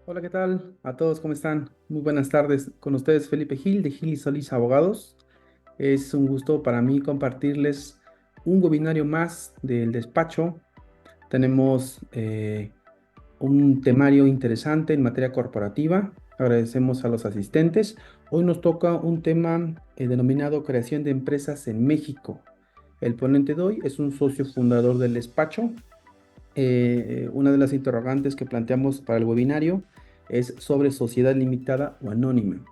Hola, ¿qué tal? A todos, ¿cómo están? Muy buenas tardes. Con ustedes Felipe Gil de Gil y Solís Abogados. Es un gusto para mí compartirles un webinario más del despacho. Tenemos un temario interesante en materia corporativa. Agradecemos a los asistentes. Hoy nos toca un tema denominado creación de empresas en México. El ponente de hoy es un socio fundador del despacho. Una de las interrogantes que planteamos para el webinario es sobre sociedad limitada o anónima.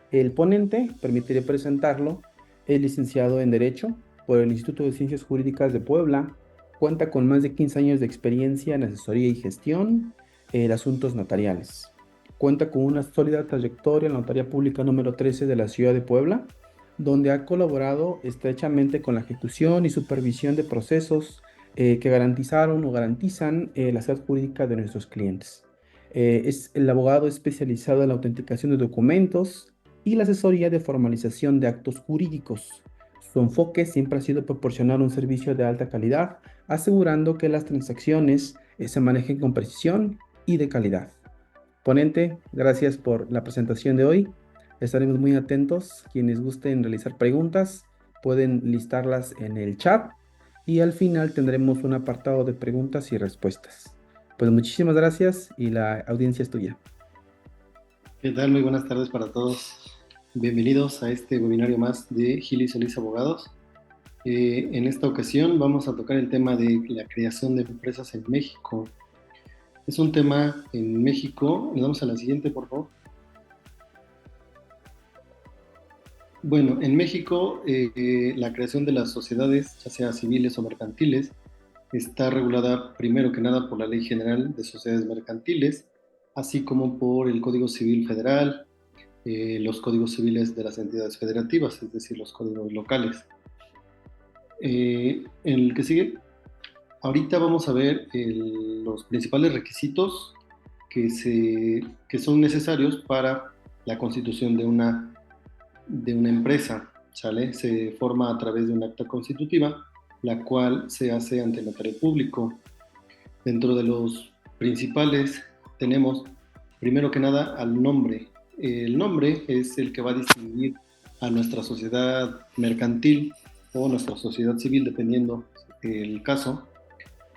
El ponente, permitiré presentarlo, es licenciado en Derecho por el Instituto de Ciencias Jurídicas de Puebla, cuenta con más de 15 años de experiencia en asesoría y gestión de asuntos notariales. Cuenta con una sólida trayectoria en la Notaría Pública número 13 de la ciudad de Puebla, donde ha colaborado estrechamente con la ejecución y supervisión de procesos que garantizaron o garantizan la seguridad jurídica de nuestros clientes. Es el abogado especializado en la autenticación de documentos y la asesoría de formalización de actos jurídicos. Su enfoque siempre ha sido proporcionar un servicio de alta calidad, asegurando que las transacciones se manejen con precisión y de calidad. Ponente, gracias por la presentación de hoy. Estaremos muy atentos. Quienes gusten realizar preguntas pueden listarlas en el chat y al final tendremos un apartado de preguntas y respuestas. Pues muchísimas gracias y la audiencia es tuya. ¿Qué tal? Muy buenas tardes para todos. Bienvenidos a este webinario más de Gil y Solís Abogados. En esta ocasión vamos a tocar el tema de la creación de empresas en México. Es un tema en México. Le damos a la siguiente, por favor. Bueno, en México la creación de las sociedades, ya sea civiles o mercantiles, está regulada primero que nada por la Ley General de Sociedades Mercantiles, así como por el Código Civil Federal, los códigos civiles de las entidades federativas, es decir, los códigos locales. En el que sigue, ahorita vamos a ver los principales requisitos que son necesarios para la constitución de una empresa, ¿sale? Se forma a través de un acta constitutiva, la cual se hace ante el notario público. Dentro de los principales tenemos, primero que nada, al nombre. El nombre es el que va a distinguir a nuestra sociedad mercantil o nuestra sociedad civil, dependiendo el caso,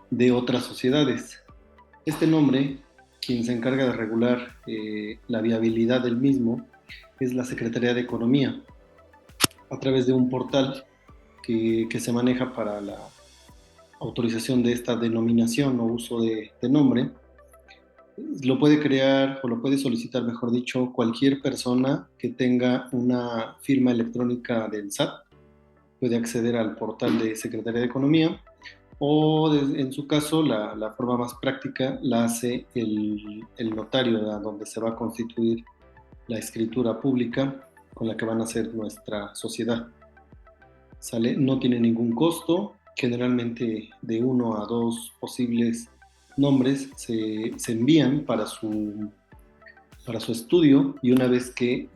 de otras sociedades. Este nombre, quien se encarga de regular la viabilidad del mismo, es la Secretaría de Economía, a través de un portal que se maneja para la autorización de esta denominación o uso de nombre. Lo puede crear o lo puede solicitar, mejor dicho, cualquier persona que tenga una firma electrónica del SAT. Puede acceder al portal de Secretaría de Economía o en su caso la forma más práctica la hace el notario, a donde se va a constituir la escritura pública con la que van a hacer nuestra sociedad. ¿Sale? No tiene ningún costo, generalmente de uno a dos posibles nombres se envían para su estudio, y una vez que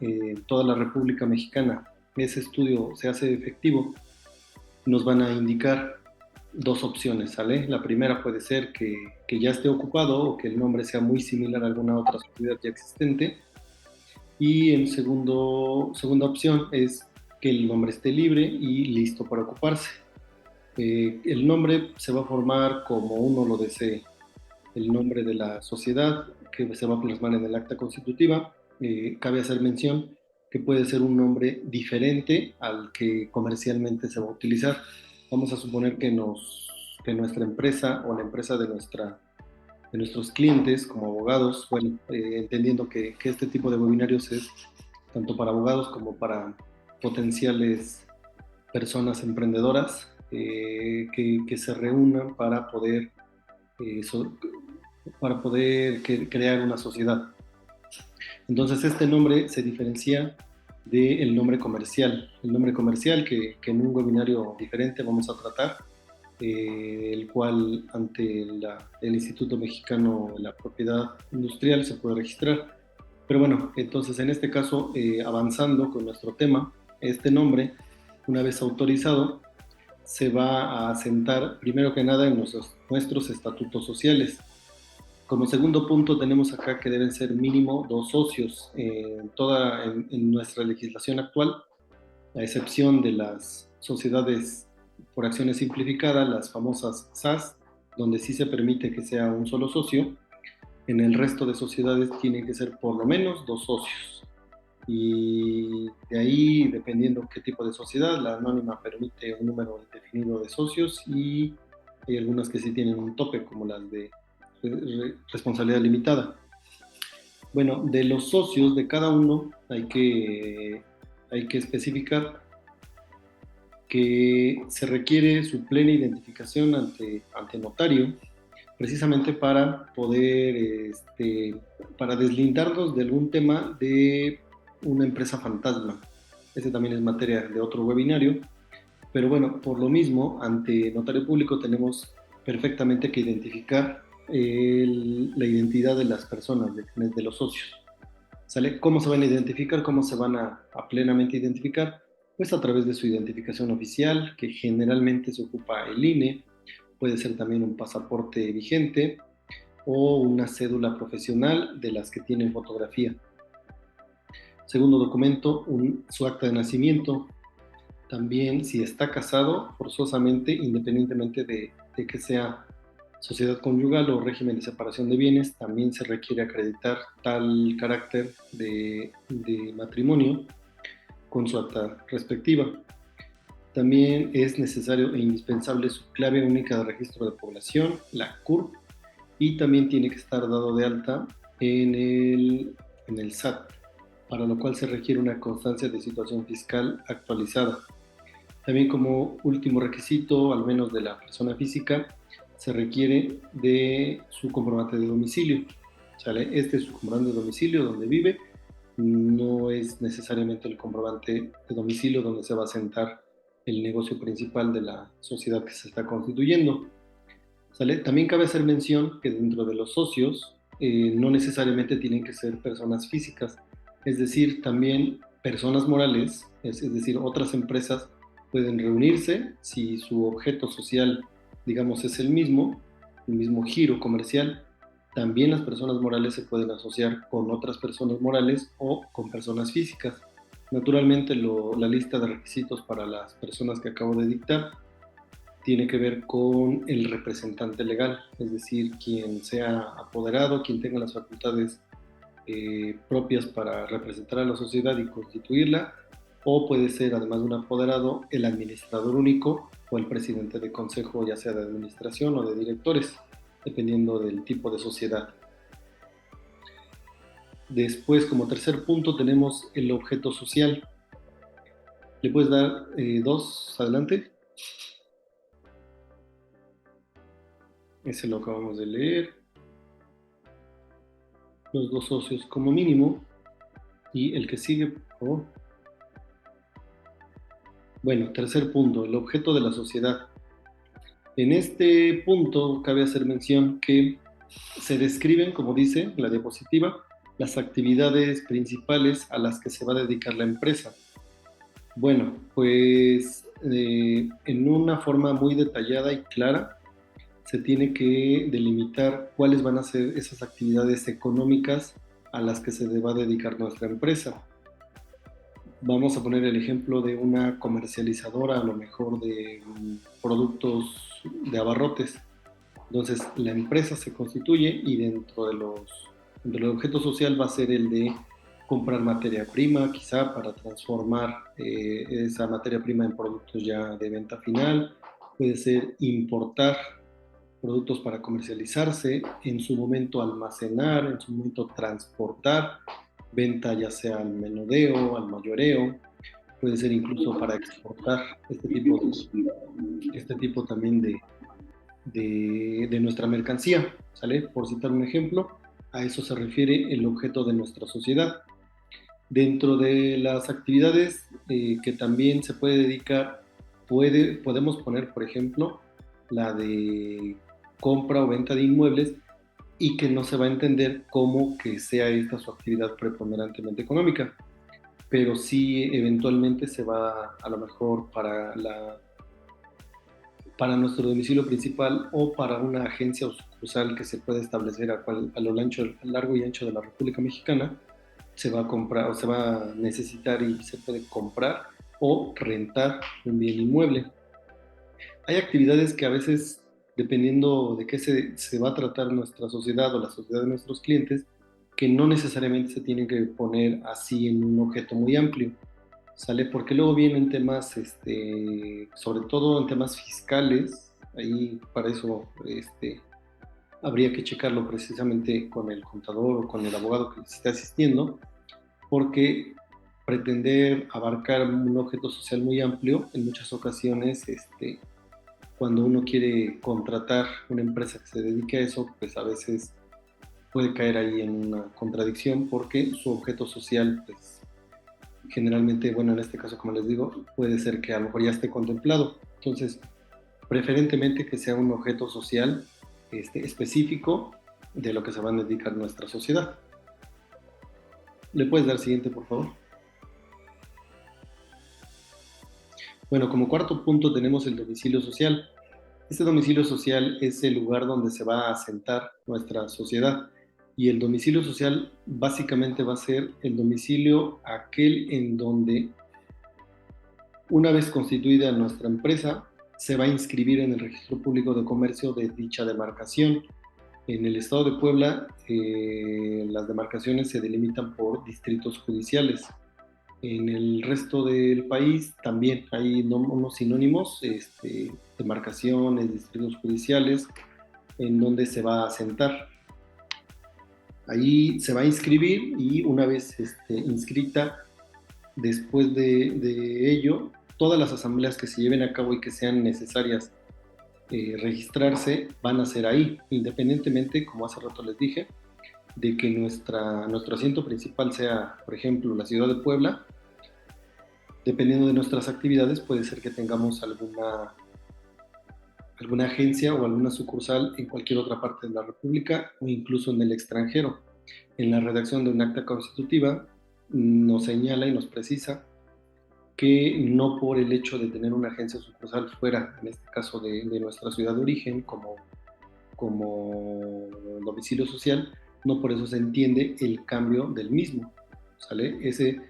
toda la República Mexicana ese estudio se hace efectivo, nos van a indicar dos opciones, ¿sale? La primera puede ser que ya esté ocupado o que el nombre sea muy similar a alguna otra sociedad ya existente, y en segunda opción es que el nombre esté libre y listo para ocuparse. El nombre se va a formar como uno lo desee. El nombre de la sociedad que se va a plasmar en el acta constitutiva. Cabe hacer mención que puede ser un nombre diferente al que comercialmente se va a utilizar. Vamos a suponer que nuestra empresa o la empresa de nuestros clientes como abogados, bueno, entendiendo que este tipo de webinarios es tanto para abogados como para potenciales personas emprendedoras que se reúnan eh, so- para poder crear una sociedad. Entonces este nombre se diferencia del nombre comercial. El nombre comercial que en un webinario diferente vamos a tratar, el cual ante el Instituto Mexicano de la Propiedad Industrial se puede registrar. Pero bueno, entonces en este caso, avanzando con nuestro tema, este nombre, una vez autorizado, se va a asentar primero que nada en nuestros estatutos sociales. Como segundo punto tenemos acá que deben ser mínimo 2 socios. En nuestra legislación actual, a excepción de las sociedades por acciones simplificadas, las famosas SAS, donde sí se permite que sea un solo socio, en el resto de sociedades tienen que ser por lo menos 2 socios. Y de ahí, dependiendo qué tipo de sociedad, la anónima permite un número indefinido de socios y hay algunas que sí tienen un tope, como las de responsabilidad limitada. Bueno, de los socios de cada uno hay que especificar que se requiere su plena identificación ante notario, precisamente para poder, para deslindarnos de algún tema de una empresa fantasma. Ese también es materia de otro webinario, pero bueno, por lo mismo, ante notario público tenemos perfectamente que identificar la identidad de las personas, de los socios. ¿Sale? ¿Cómo se van a identificar? ¿Cómo se van a plenamente identificar? Pues a través de su identificación oficial, que generalmente se ocupa el INE, puede ser también un pasaporte vigente o una cédula profesional de las que tienen fotografía. Segundo documento, su acta de nacimiento. También, si está casado, forzosamente, independientemente de que sea sociedad conyugal o régimen de separación de bienes, también se requiere acreditar tal carácter de matrimonio con su acta respectiva. También es necesario e indispensable su clave única de registro de población, la CURP, y también tiene que estar dado de alta en el SAT, para lo cual se requiere una constancia de situación fiscal actualizada. También como último requisito, al menos de la persona física, se requiere de su comprobante de domicilio. ¿Sale? Este es su comprobante de domicilio donde vive, no es necesariamente el comprobante de domicilio donde se va a sentar el negocio principal de la sociedad que se está constituyendo. ¿Sale? También cabe hacer mención que dentro de los socios no necesariamente tienen que ser personas físicas, es decir, también personas morales, es decir, otras empresas pueden reunirse si su objeto social, digamos, es el mismo giro comercial. También las personas morales se pueden asociar con otras personas morales o con personas físicas. Naturalmente, la lista de requisitos para las personas que acabo de dictar tiene que ver con el representante legal, es decir, quien sea apoderado, quien tenga las facultades propias para representar a la sociedad y constituirla, o puede ser, además de un apoderado, el administrador único o el presidente de consejo, ya sea de administración o de directores, dependiendo del tipo de sociedad. Después, como tercer punto, tenemos el objeto social. ¿Le puedes dar dos adelante? Ese lo acabamos de leer. Los 2 socios como mínimo. Y el que sigue, por favor. Bueno, tercer punto, el objeto de la sociedad. En este punto cabe hacer mención que se describen, como dice la diapositiva, las actividades principales a las que se va a dedicar la empresa. Bueno, pues en una forma muy detallada y clara se tiene que delimitar cuáles van a ser esas actividades económicas a las que se va a dedicar nuestra empresa. Vamos a poner el ejemplo de una comercializadora, a lo mejor de productos de abarrotes. Entonces, la empresa se constituye y dentro del objeto social va a ser el de comprar materia prima, quizá para transformar esa materia prima en productos ya de venta final. Puede ser importar productos para comercializarse, en su momento almacenar, en su momento transportar, venta ya sea al menudeo, al mayoreo, puede ser incluso para exportar este tipo también de nuestra mercancía, ¿sale? Por citar un ejemplo, a eso se refiere el objeto de nuestra sociedad. Dentro de las actividades que también se puede dedicar, podemos poner, por ejemplo, la de compra o venta de inmuebles y que no se va a entender como que sea esta su actividad preponderantemente económica, pero sí eventualmente se va a lo mejor para para nuestro domicilio principal o para una agencia o sucursal que se puede establecer a lo largo y ancho de la República Mexicana, se va a comprar o se va a necesitar y se puede comprar o rentar un bien inmueble. Hay actividades que a veces, dependiendo de qué se va a tratar nuestra sociedad o la sociedad de nuestros clientes, que no necesariamente se tienen que poner así en un objeto muy amplio, ¿sale? Porque luego vienen temas, sobre todo en temas fiscales, ahí para eso habría que checarlo precisamente con el contador o con el abogado que les esté asistiendo, porque pretender abarcar un objeto social muy amplio, en muchas ocasiones, cuando uno quiere contratar una empresa que se dedique a eso, pues a veces puede caer ahí en una contradicción porque su objeto social, pues generalmente, bueno, en este caso, como les digo, puede ser que a lo mejor ya esté contemplado. Entonces, preferentemente que sea un objeto social específico de lo que se va a dedicar nuestra sociedad. ¿Le puedes dar siguiente, por favor? Bueno, como cuarto punto tenemos el domicilio social. Este domicilio social es el lugar donde se va a asentar nuestra sociedad y el domicilio social básicamente va a ser el domicilio aquel en donde, una vez constituida nuestra empresa, se va a inscribir en el Registro Público de Comercio de dicha demarcación. En el estado de Puebla, las demarcaciones se delimitan por distritos judiciales. En el resto del país también hay unos sinónimos, demarcaciones, distritos judiciales, en donde se va a asentar. Ahí se va a inscribir y una vez inscrita, después de ello, todas las asambleas que se lleven a cabo y que sean necesarias registrarse van a ser ahí, independientemente, como hace rato les dije, de que nuestro asiento principal sea, por ejemplo, la ciudad de Puebla. Dependiendo de nuestras actividades, puede ser que tengamos alguna agencia o alguna sucursal en cualquier otra parte de la República o incluso en el extranjero. En la redacción de un acta constitutiva nos señala y nos precisa que no por el hecho de tener una agencia sucursal fuera, en este caso de nuestra ciudad de origen, como domicilio social, no por eso se entiende el cambio del mismo, ¿sale? Ese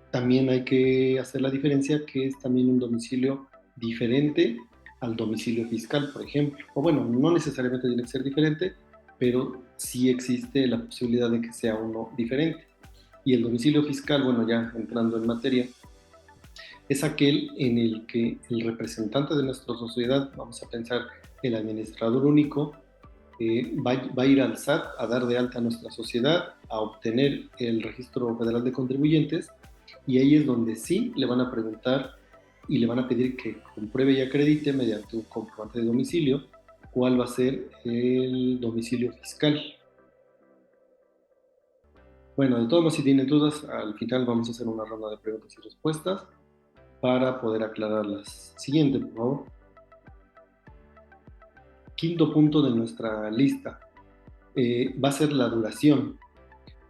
también hay que hacer la diferencia, que es también un domicilio diferente al domicilio fiscal, por ejemplo. O bueno, no necesariamente tiene que ser diferente, pero sí existe la posibilidad de que sea uno diferente. Y el domicilio fiscal, bueno, ya entrando en materia, es aquel en el que el representante de nuestra sociedad, vamos a pensar el administrador único, va a ir al SAT a dar de alta a nuestra sociedad, a obtener el registro federal de contribuyentes, y ahí es donde sí le van a preguntar y le van a pedir que compruebe y acredite mediante un comprobante de domicilio cuál va a ser el domicilio fiscal. Bueno, de todos modos, si tienen dudas, al final vamos a hacer una ronda de preguntas y respuestas para poder aclararlas. Siguiente, por favor. Quinto punto de nuestra lista va a ser la duración.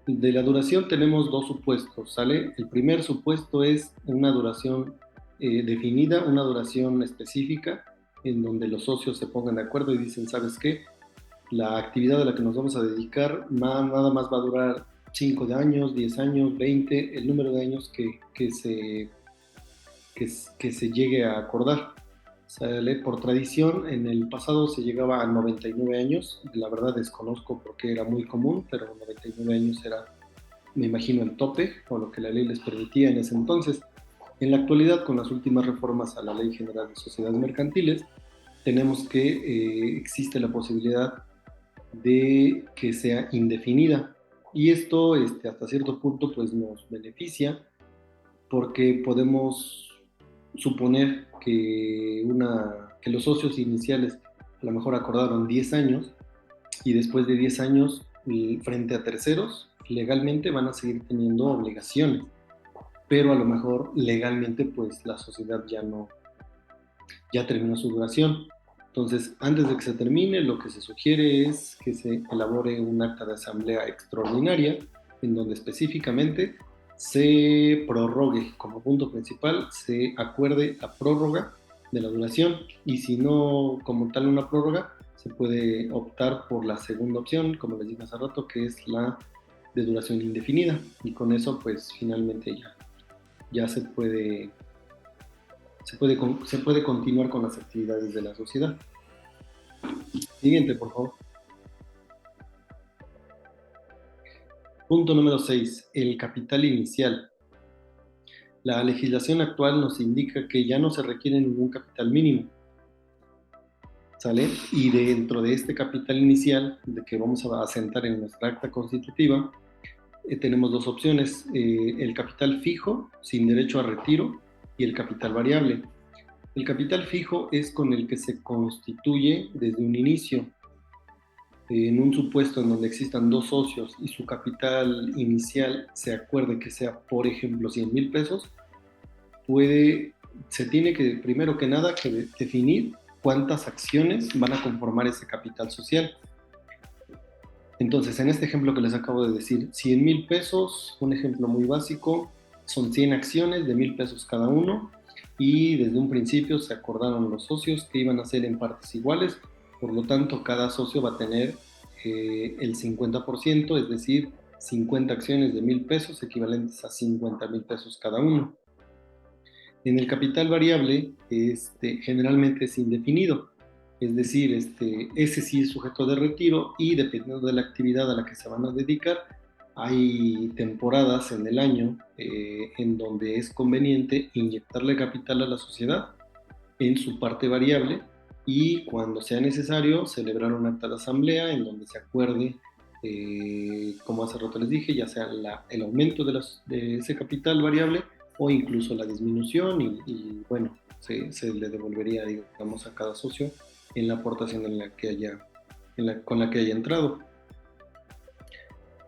De la duración tenemos dos supuestos, ¿sale? El primer supuesto es una duración definida, una duración específica, en donde los socios se pongan de acuerdo y dicen, ¿sabes qué? La actividad a la que nos vamos a dedicar nada más va a durar 5 años, 10 años, 20, el número de años que se llegue a acordar. ¿Sale? Por tradición, en el pasado se llegaba a 99 años, la verdad desconozco por qué era muy común, pero 99 años era, me imagino, el tope, o lo que la ley les permitía en ese entonces. En la actualidad, con las últimas reformas a la Ley General de Sociedades Mercantiles, tenemos que existe la posibilidad de que sea indefinida. Y esto, hasta cierto punto, pues nos beneficia porque podemos suponer que los socios iniciales a lo mejor acordaron 10 años y después de 10 años frente a terceros legalmente van a seguir teniendo obligaciones, pero a lo mejor legalmente pues la sociedad ya terminó su duración. Entonces, antes de que se termine, lo que se sugiere es que se elabore un acta de asamblea extraordinaria en donde específicamente se prorrogue, como punto principal, se acuerde la prórroga de la duración, y si no como tal una prórroga, se puede optar por la segunda opción, como les dije hace rato, que es la de duración indefinida, y con eso pues finalmente ya se puede continuar con las actividades de la sociedad. Siguiente, por favor. Punto número 6, el capital inicial. La legislación actual nos indica que ya no se requiere ningún capital mínimo, ¿sale? Y dentro de este capital inicial, de que vamos a asentar en nuestra acta constitutiva, tenemos dos opciones, el capital fijo, sin derecho a retiro, y el capital variable. El capital fijo es con el que se constituye desde un inicio. En un supuesto en donde existan dos socios y su capital inicial se acuerde que sea, por ejemplo, 100,000 pesos, se tiene que, primero que nada, que definir cuántas acciones van a conformar ese capital social. Entonces, en este ejemplo que les acabo de decir, 100,000 pesos, un ejemplo muy básico, son 100 acciones de 1,000 pesos cada uno, y desde un principio se acordaron los socios que iban a ser en partes iguales, por lo tanto, cada socio va a tener el 50%, es decir, 50 acciones de 1,000 pesos, equivalentes a 50,000 pesos cada uno. En el capital variable, generalmente es indefinido, es decir, ese sí es sujeto de retiro, y dependiendo de la actividad a la que se van a dedicar, hay temporadas en el año en donde es conveniente inyectarle capital a la sociedad en su parte variable, y cuando sea necesario celebrar un acta de asamblea en donde se acuerde, como hace rato les dije, ya sea el aumento de ese capital variable o incluso la disminución, y bueno, se le devolvería, digamos, a cada socio en la aportación con la que haya entrado.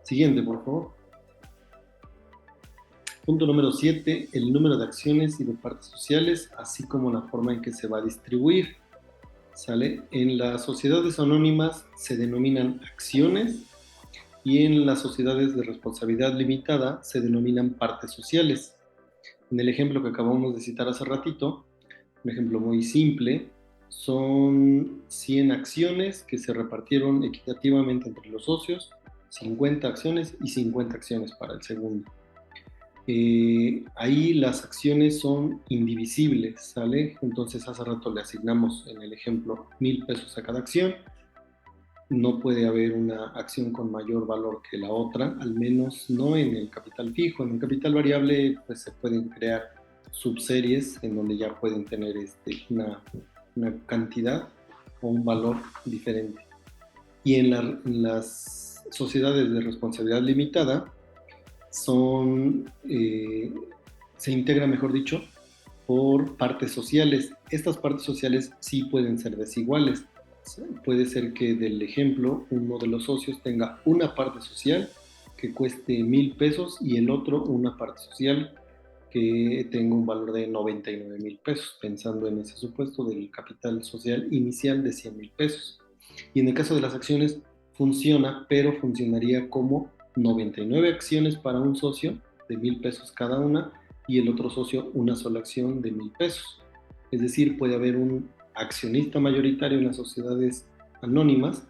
Siguiente, por favor. Punto número 7, el número de acciones y de partes sociales, así como la forma en que se va a distribuir. ¿Sale? En las sociedades anónimas se denominan acciones, y en las sociedades de responsabilidad limitada se denominan partes sociales. En el ejemplo que acabamos de citar hace ratito, un ejemplo muy simple, son 100 acciones que se repartieron equitativamente entre los socios, 50 acciones y 50 acciones para el segundo. Ahí las acciones son indivisibles, ¿sale? Entonces hace rato le asignamos en el ejemplo 1,000 pesos a cada acción. No puede haber una acción con mayor valor que la otra, al menos no en el capital fijo. En el capital variable pues se pueden crear subseries en donde ya pueden tener una cantidad o un valor diferente. Y en las sociedades de responsabilidad limitada se integra, mejor dicho, por partes sociales. Estas partes sociales sí pueden ser desiguales. Puede ser que del ejemplo uno de los socios tenga una parte social que cueste 1,000 pesos y el otro una parte social que tenga un valor de 99,000 pesos, pensando en ese supuesto del capital social inicial de 100,000 pesos. Y en el caso de las acciones funciona, pero funcionaría como 99 acciones para un socio de 1,000 pesos cada una, y el otro socio una sola acción de 1,000 pesos. Es decir, puede haber un accionista mayoritario en las sociedades anónimas,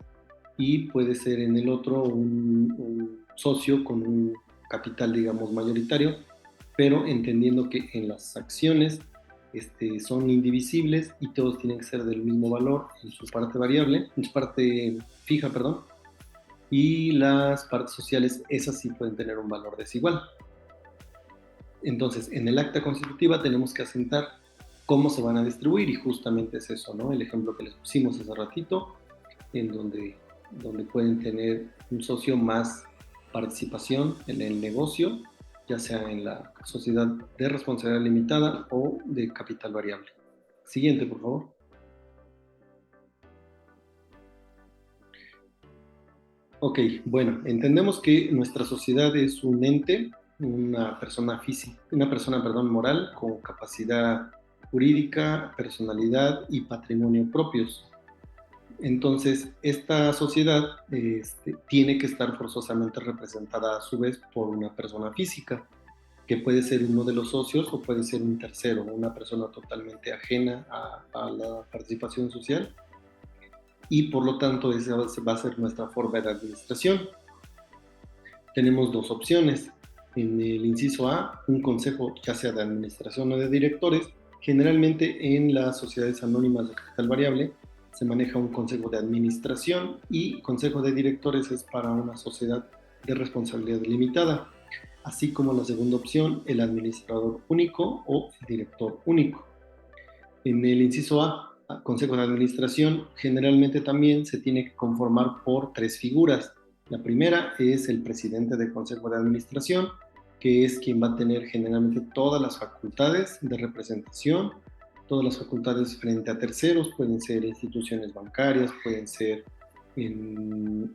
y puede ser en el otro un socio con un capital, digamos, mayoritario, pero entendiendo que en las acciones son indivisibles y todos tienen que ser del mismo valor en su parte variable, en su parte fija, perdón, y las partes sociales, esas sí pueden tener un valor desigual. Entonces, en el acta constitutiva tenemos que asentar cómo se van a distribuir, y justamente es eso, ¿no? El ejemplo que les pusimos hace ratito, en donde pueden tener un socio más participación en el negocio, ya sea en la sociedad de responsabilidad limitada o de capital variable. Siguiente, por favor. Ok, bueno, entendemos que nuestra sociedad es un ente, una persona física, moral con capacidad jurídica, personalidad y patrimonio propios. Entonces, esta sociedad tiene que estar forzosamente representada a su vez por una persona física. que puede ser uno de los socios o puede ser un tercero, una persona totalmente ajena a la participación social, y por lo tanto esa va a ser nuestra forma de administración. Tenemos dos opciones. En el inciso A, un consejo ya sea de administración o de directores. Generalmente en las sociedades anónimas de capital variable se maneja un consejo de administración, y consejo de directores es para una sociedad de responsabilidad limitada, así como la segunda opción, el administrador único o el director único. En el inciso A, consejo de administración, generalmente también se tiene que conformar por tres figuras. La primera es el presidente del consejo de administración, que es quien va a tener generalmente todas las facultades de representación, todas las facultades frente a terceros. Pueden ser instituciones bancarias, pueden ser en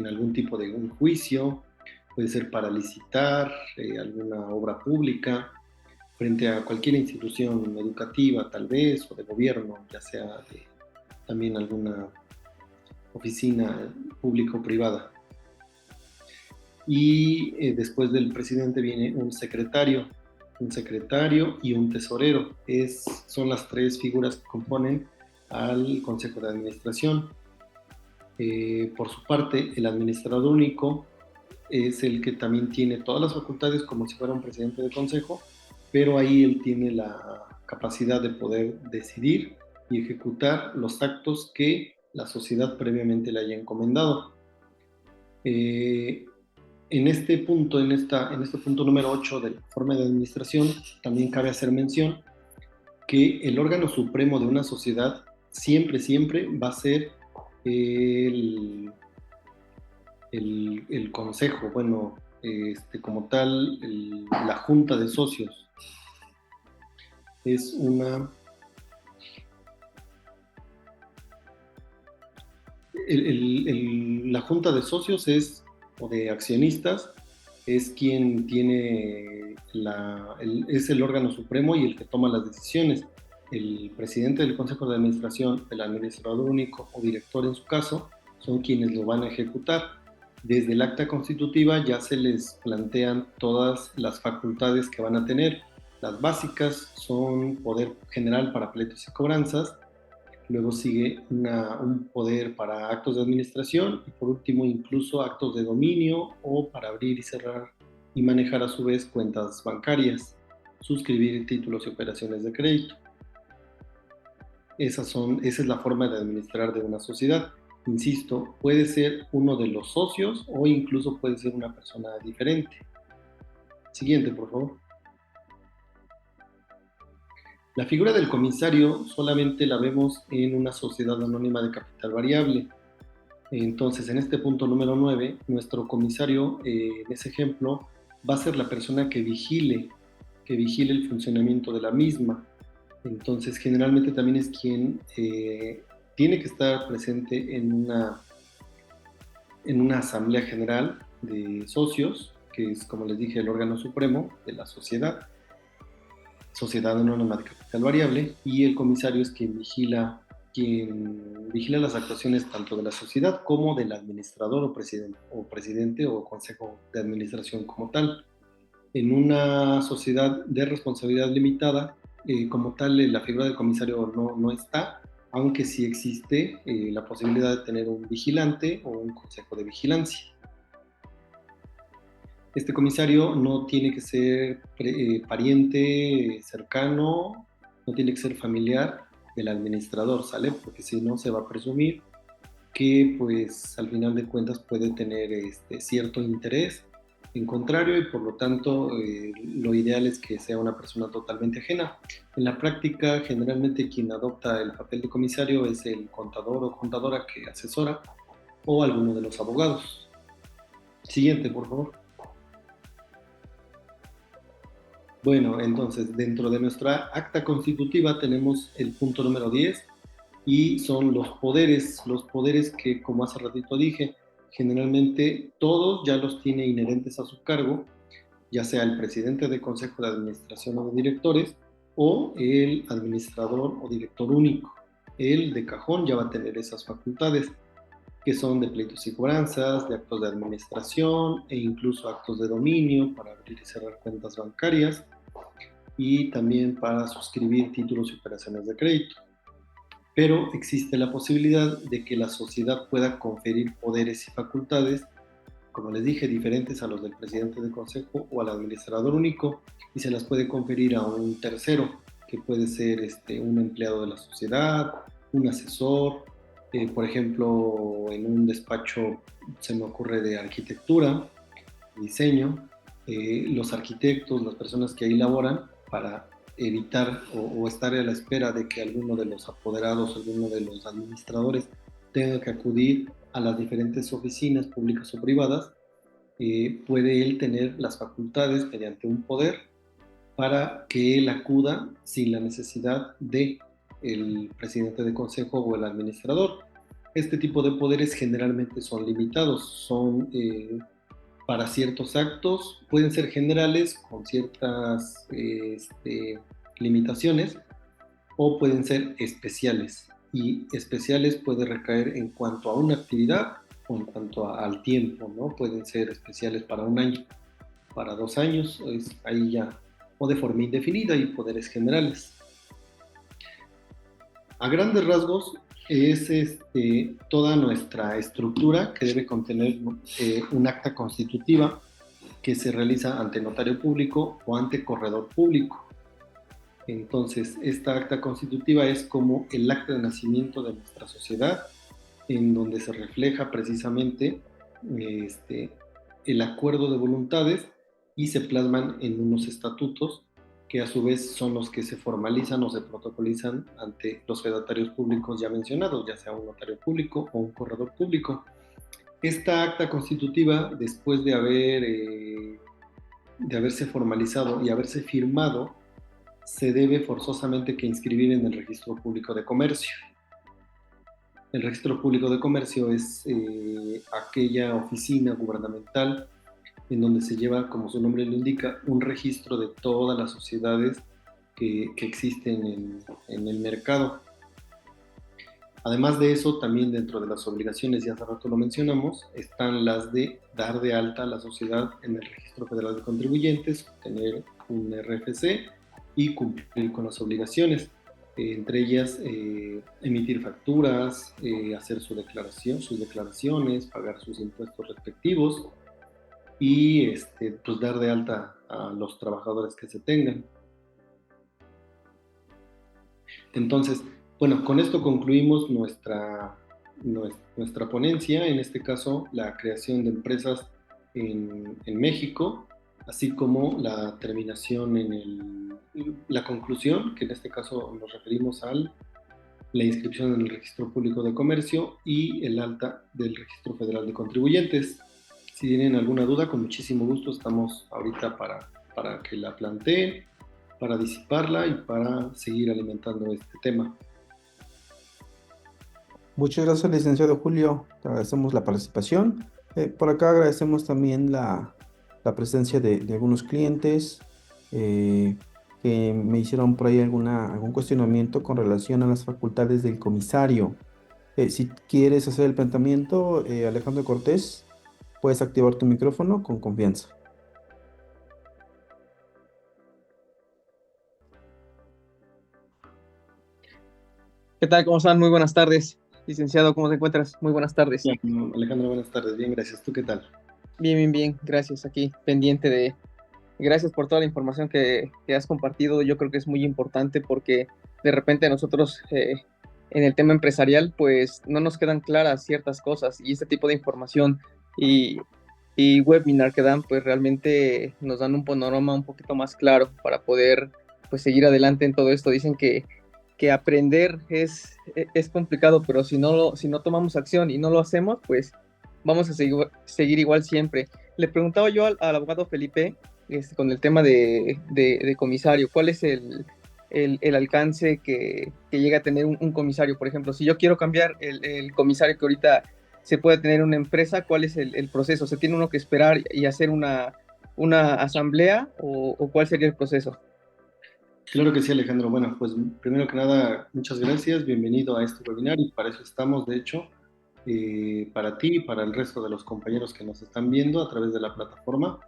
algún tipo de un juicio, puede ser para licitar alguna obra pública, frente a cualquier institución educativa tal vez, o de gobierno, ya sea de también alguna oficina público-privada. Y después del presidente viene un secretario y un tesorero. Son las tres figuras que componen al Consejo de Administración. Por su parte, el administrador único es el que también tiene todas las facultades como si fuera un presidente de consejo, pero ahí él tiene la capacidad de poder decidir y ejecutar los actos que la sociedad previamente le haya encomendado. En este punto, en este punto número 8 de la forma de administración, también cabe hacer mención que el órgano supremo de una sociedad siempre va a ser el consejo, bueno, como tal, la junta de socios. Es la junta de socios o de accionistas, es quien tiene es el órgano supremo y el que toma las decisiones. El presidente del consejo de administración, el administrador único o director en su caso, son quienes lo van a ejecutar. Desde el acta constitutiva ya se les plantean todas las facultades que van a tener. Las básicas son poder general para pleitos y cobranzas, luego sigue un poder para actos de administración, y por último incluso actos de dominio o para abrir y cerrar y manejar a su vez cuentas bancarias, suscribir títulos y operaciones de crédito. Esa es la forma de administrar de una sociedad. Insisto, puede ser uno de los socios o incluso puede ser una persona diferente. Siguiente, por favor. La figura del comisario solamente la vemos en una sociedad anónima de capital variable. Entonces, en este punto número 9, nuestro comisario, en ese ejemplo, va a ser la persona que vigile el funcionamiento de la misma. Entonces, generalmente también es quien tiene que estar presente en una asamblea general de socios, que es, como les dije, el órgano supremo de la sociedad anónima de capital variable, y el comisario es quien vigila las actuaciones tanto de la sociedad como del administrador o presidente o consejo de administración como tal. En una sociedad de responsabilidad limitada, como tal, la figura del comisario no está, aunque sí existe la posibilidad de tener un vigilante o un consejo de vigilancia. Este comisario no tiene que ser pariente cercano, no tiene que ser familiar del administrador, ¿sale? Porque si no, se va a presumir que, pues, al final de cuentas puede tener cierto interés en contrario, y por lo tanto lo ideal es que sea una persona totalmente ajena. En la práctica, generalmente quien adopta el papel de comisario es el contador o contadora que asesora, o alguno de los abogados. Siguiente, por favor. Bueno, entonces, dentro de nuestra acta constitutiva tenemos el punto número 10, y son los poderes que, como hace ratito dije, generalmente todos ya los tiene inherentes a su cargo, ya sea el presidente del consejo de administración o de directores, o el administrador o director único. Él de cajón ya va a tener esas facultades. que son de pleitos y cobranzas, de actos de administración e incluso actos de dominio para abrir y cerrar cuentas bancarias y también para suscribir títulos y operaciones de crédito. Pero existe la posibilidad de que la sociedad pueda conferir poderes y facultades, como les dije, diferentes a los del presidente del consejo o al administrador único, y se las puede conferir a un tercero, que puede ser un empleado de la sociedad, un asesor, por ejemplo, en un despacho se me ocurre de arquitectura, diseño, los arquitectos, las personas que ahí laboran, para evitar o estar a la espera de que alguno de los apoderados, alguno de los administradores tenga que acudir a las diferentes oficinas públicas o privadas, puede él tener las facultades mediante un poder para que él acuda sin la necesidad de el presidente de consejo o el administrador. Este tipo de poderes generalmente son limitados, son para ciertos actos, pueden ser generales con ciertas limitaciones o pueden ser especiales. Y especiales puede recaer en cuanto a una actividad o en cuanto al tiempo, ¿no? Pueden ser especiales para un año, para 2 años, ahí ya, o de forma indefinida y poderes generales. A grandes rasgos es toda nuestra estructura que debe contener un acta constitutiva que se realiza ante notario público o ante corredor público. Entonces, esta acta constitutiva es como el acta de nacimiento de nuestra sociedad, en donde se refleja precisamente el acuerdo de voluntades y se plasman en unos estatutos que a su vez son los que se formalizan o se protocolizan ante los fedatarios públicos ya mencionados, ya sea un notario público o un corredor público. Esta acta constitutiva, después de haberse formalizado y haberse firmado, se debe forzosamente que inscribir en el Registro Público de Comercio. El Registro Público de Comercio es aquella oficina gubernamental en donde se lleva, como su nombre lo indica, un registro de todas las sociedades que existen en el mercado. Además de eso, también dentro de las obligaciones, ya hace rato lo mencionamos, están las de dar de alta a la sociedad en el Registro Federal de Contribuyentes, tener un RFC y cumplir con las obligaciones, entre ellas emitir facturas, hacer sus declaraciones, pagar sus impuestos respectivos y pues dar de alta a los trabajadores que se tengan. Entonces, bueno, con esto concluimos nuestra ponencia, en este caso la creación de empresas en México, así como la terminación la conclusión, que en este caso nos referimos a la inscripción en el Registro Público de Comercio y el alta del Registro Federal de Contribuyentes. Si tienen alguna duda, con muchísimo gusto estamos ahorita para que la planteen, para disiparla y para seguir alimentando este tema. Muchas gracias, licenciado Julio. Te agradecemos la participación. Por acá agradecemos también la presencia de algunos clientes que me hicieron por ahí algún cuestionamiento con relación a las facultades del comisario. Si quieres hacer el planteamiento, Alejandro Cortés, puedes activar tu micrófono con confianza. ¿Qué tal? ¿Cómo están? Muy buenas tardes. Licenciado, ¿cómo te encuentras? Muy buenas tardes. Bien, Alejandro, buenas tardes. Bien, gracias. ¿Tú qué tal? Bien, bien, bien. Gracias. Aquí pendiente de... Gracias por toda la información que has compartido. Yo creo que es muy importante porque de repente nosotros en el tema empresarial pues no nos quedan claras ciertas cosas y este tipo de información y webinar que dan pues realmente nos dan un panorama un poquito más claro para poder pues seguir adelante en todo esto. Dicen que aprender es complicado, pero si no tomamos acción y no lo hacemos, pues vamos a seguir igual siempre. Le preguntaba yo al abogado Felipe, con el tema de comisario, ¿cuál es el alcance que llega a tener un comisario? Por ejemplo, si yo quiero cambiar el comisario que ahorita se puede tener en una empresa, ¿cuál es el proceso? ¿Se tiene uno que esperar y hacer una asamblea o cuál sería el proceso? Claro que sí, Alejandro. Bueno, pues primero que nada, muchas gracias. Bienvenido a este webinar y para eso estamos, de hecho, para ti y para el resto de los compañeros que nos están viendo a través de la plataforma.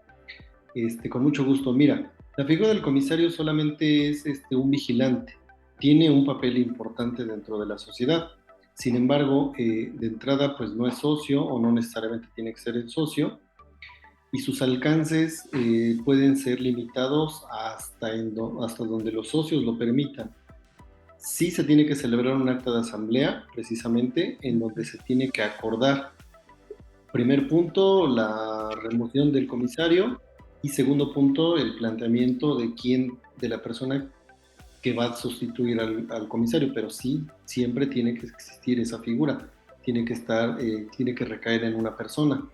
Con mucho gusto. Mira, la figura del comisario solamente es un vigilante. Tiene un papel importante dentro de la sociedad. Sin embargo, de entrada, pues no es socio o no necesariamente tiene que ser el socio y sus alcances pueden ser limitados hasta donde los socios lo permitan. Sí se tiene que celebrar un acta de asamblea, precisamente, en donde se tiene que acordar, primer punto, la remoción del comisario y segundo punto, el planteamiento de la persona que va a sustituir al comisario, pero sí, siempre tiene que existir esa figura, tiene tiene que recaer en una persona.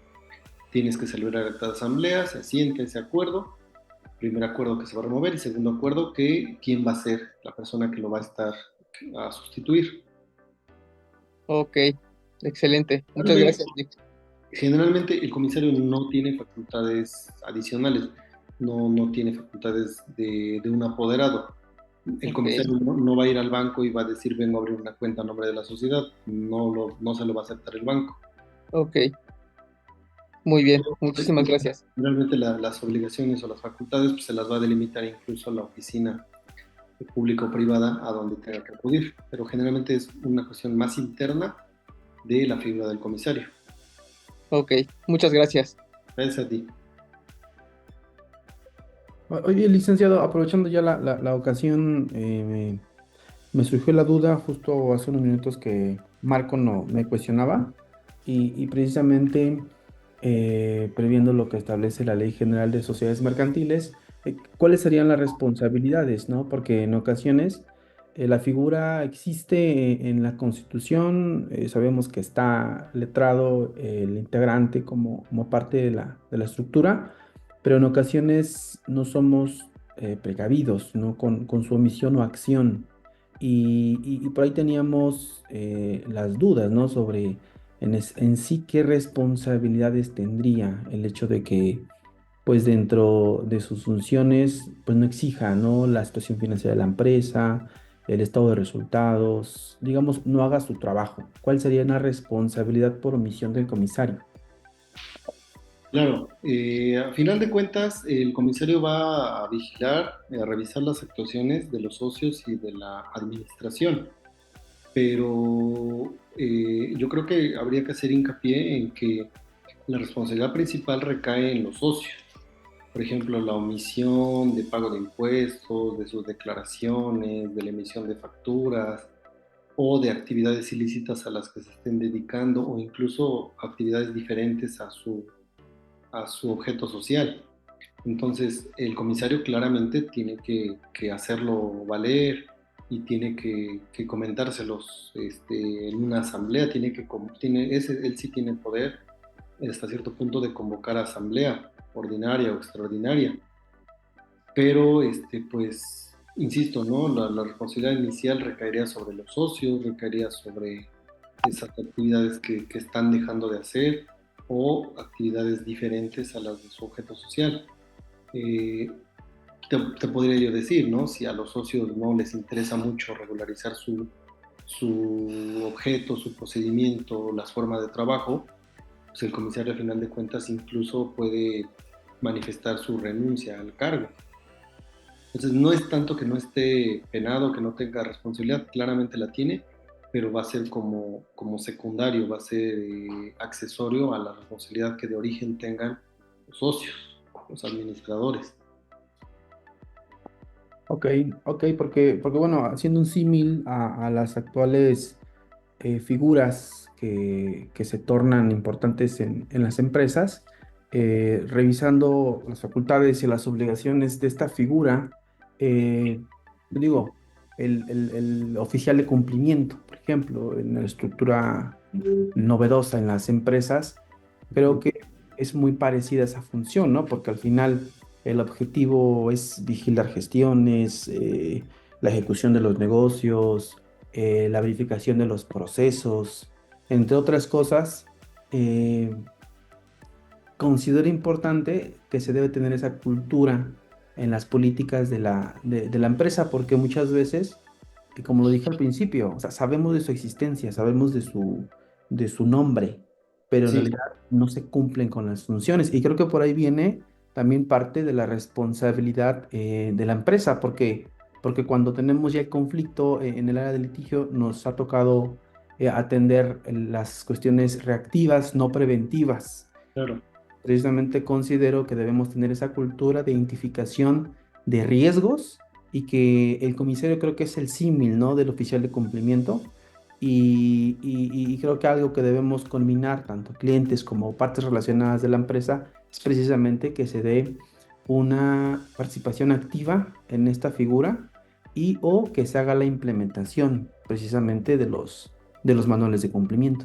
Tienes que celebrar acta de asamblea, se asienta ese acuerdo, primer acuerdo que se va a remover y segundo acuerdo que quién va a ser la persona que lo va a estar a sustituir. Ok, excelente. Muchas gracias, Nick. Generalmente el comisario no tiene facultades adicionales, no tiene facultades de un apoderado. El Ok, comisario no va a ir al banco y va a decir vengo a abrir una cuenta a nombre de la sociedad, no se lo va a aceptar el banco. ok, muy bien. Muchísimas gracias. Realmente las obligaciones o las facultades pues, se las va a delimitar incluso la oficina pública o privada a donde tenga que acudir, pero generalmente es una cuestión más interna de la figura del comisario. Ok, muchas gracias. Gracias a ti. Oye, licenciado, aprovechando ya la ocasión, me surgió la duda justo hace unos minutos que Marco no, me cuestionaba y precisamente previendo lo que establece la Ley General de Sociedades Mercantiles, ¿cuáles serían las responsabilidades, no? Porque en ocasiones la figura existe en la Constitución, sabemos que está letrado el integrante como parte de la estructura, pero en ocasiones no somos precavidos, ¿no? Con su omisión o acción. Y por ahí teníamos las dudas, ¿no? Sobre en sí qué responsabilidades tendría el hecho de que, pues dentro de sus funciones, pues no exija, ¿no? La situación financiera de la empresa, el estado de resultados, digamos, no haga su trabajo. ¿Cuál sería una responsabilidad por omisión del comisario? Claro, a final de cuentas, el comisario va a vigilar, a revisar las actuaciones de los socios y de la administración, pero yo creo que habría que hacer hincapié en que la responsabilidad principal recae en los socios. Por ejemplo, la omisión de pago de impuestos, de sus declaraciones, de la emisión de facturas o de actividades ilícitas a las que se estén dedicando o incluso actividades diferentes a su objeto social. Entonces, el comisario claramente tiene que hacerlo valer y tiene que comentárselos en una asamblea, él sí tiene el poder hasta cierto punto de convocar a asamblea ordinaria o extraordinaria, pero pues, insisto, ¿no? La responsabilidad inicial recaería sobre los socios, recaería sobre esas actividades que están dejando de hacer o actividades diferentes a las de su objeto social. Eh, te podría yo decir, ¿no? Si a los socios no les interesa mucho regularizar su objeto, su procedimiento, las formas de trabajo, pues el comisario a final de cuentas incluso puede manifestar su renuncia al cargo. Entonces no es tanto que no esté penado, que no tenga responsabilidad, claramente la tiene, pero va a ser como secundario, va a ser accesorio a la responsabilidad que de origen tengan los socios, los administradores. Ok, ok, porque bueno, haciendo un símil a las actuales figuras que se tornan importantes en las empresas, revisando las facultades y las obligaciones de esta figura, digo, el oficial de cumplimiento, por ejemplo, en la estructura novedosa en las empresas, creo que es muy parecida a esa función, ¿no? Porque al final el objetivo es vigilar gestiones, la ejecución de los negocios, la verificación de los procesos, entre otras cosas. eh, Considero importante que se debe tener esa cultura en las políticas de la empresa, porque muchas veces, como lo dije al principio, o sea, sabemos de su existencia, sabemos de su nombre, pero en Sí, realidad no se cumplen con las funciones. Y creo que por ahí viene también parte de la responsabilidad de la empresa, porque cuando tenemos ya el conflicto en el área de litigio, nos ha tocado atender las cuestiones reactivas, no preventivas. claro. Precisamente considero que debemos tener esa cultura de identificación de riesgos y que el comisario creo que es el símil, ¿no? Del oficial de cumplimiento. Y creo que algo que debemos culminar, tanto clientes como partes relacionadas de la empresa, es precisamente que se dé una participación activa en esta figura y o que se haga la implementación precisamente de los manuales de cumplimiento.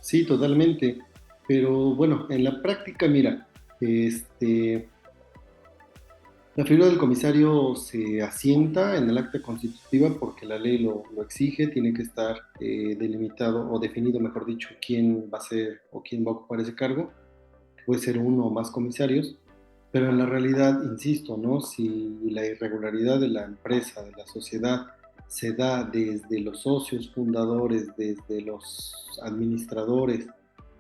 Sí, totalmente. Pero bueno, en la práctica, mira, este, la figura del comisario se asienta en el acta constitutiva porque la ley lo exige, tiene que estar delimitado o definido, mejor dicho, quién va a ser o quién va a ocupar ese cargo. Puede ser uno o más comisarios, pero en la realidad, insisto, ¿no? Si la irregularidad de la empresa, de la sociedad, se da desde los socios fundadores, desde los administradores,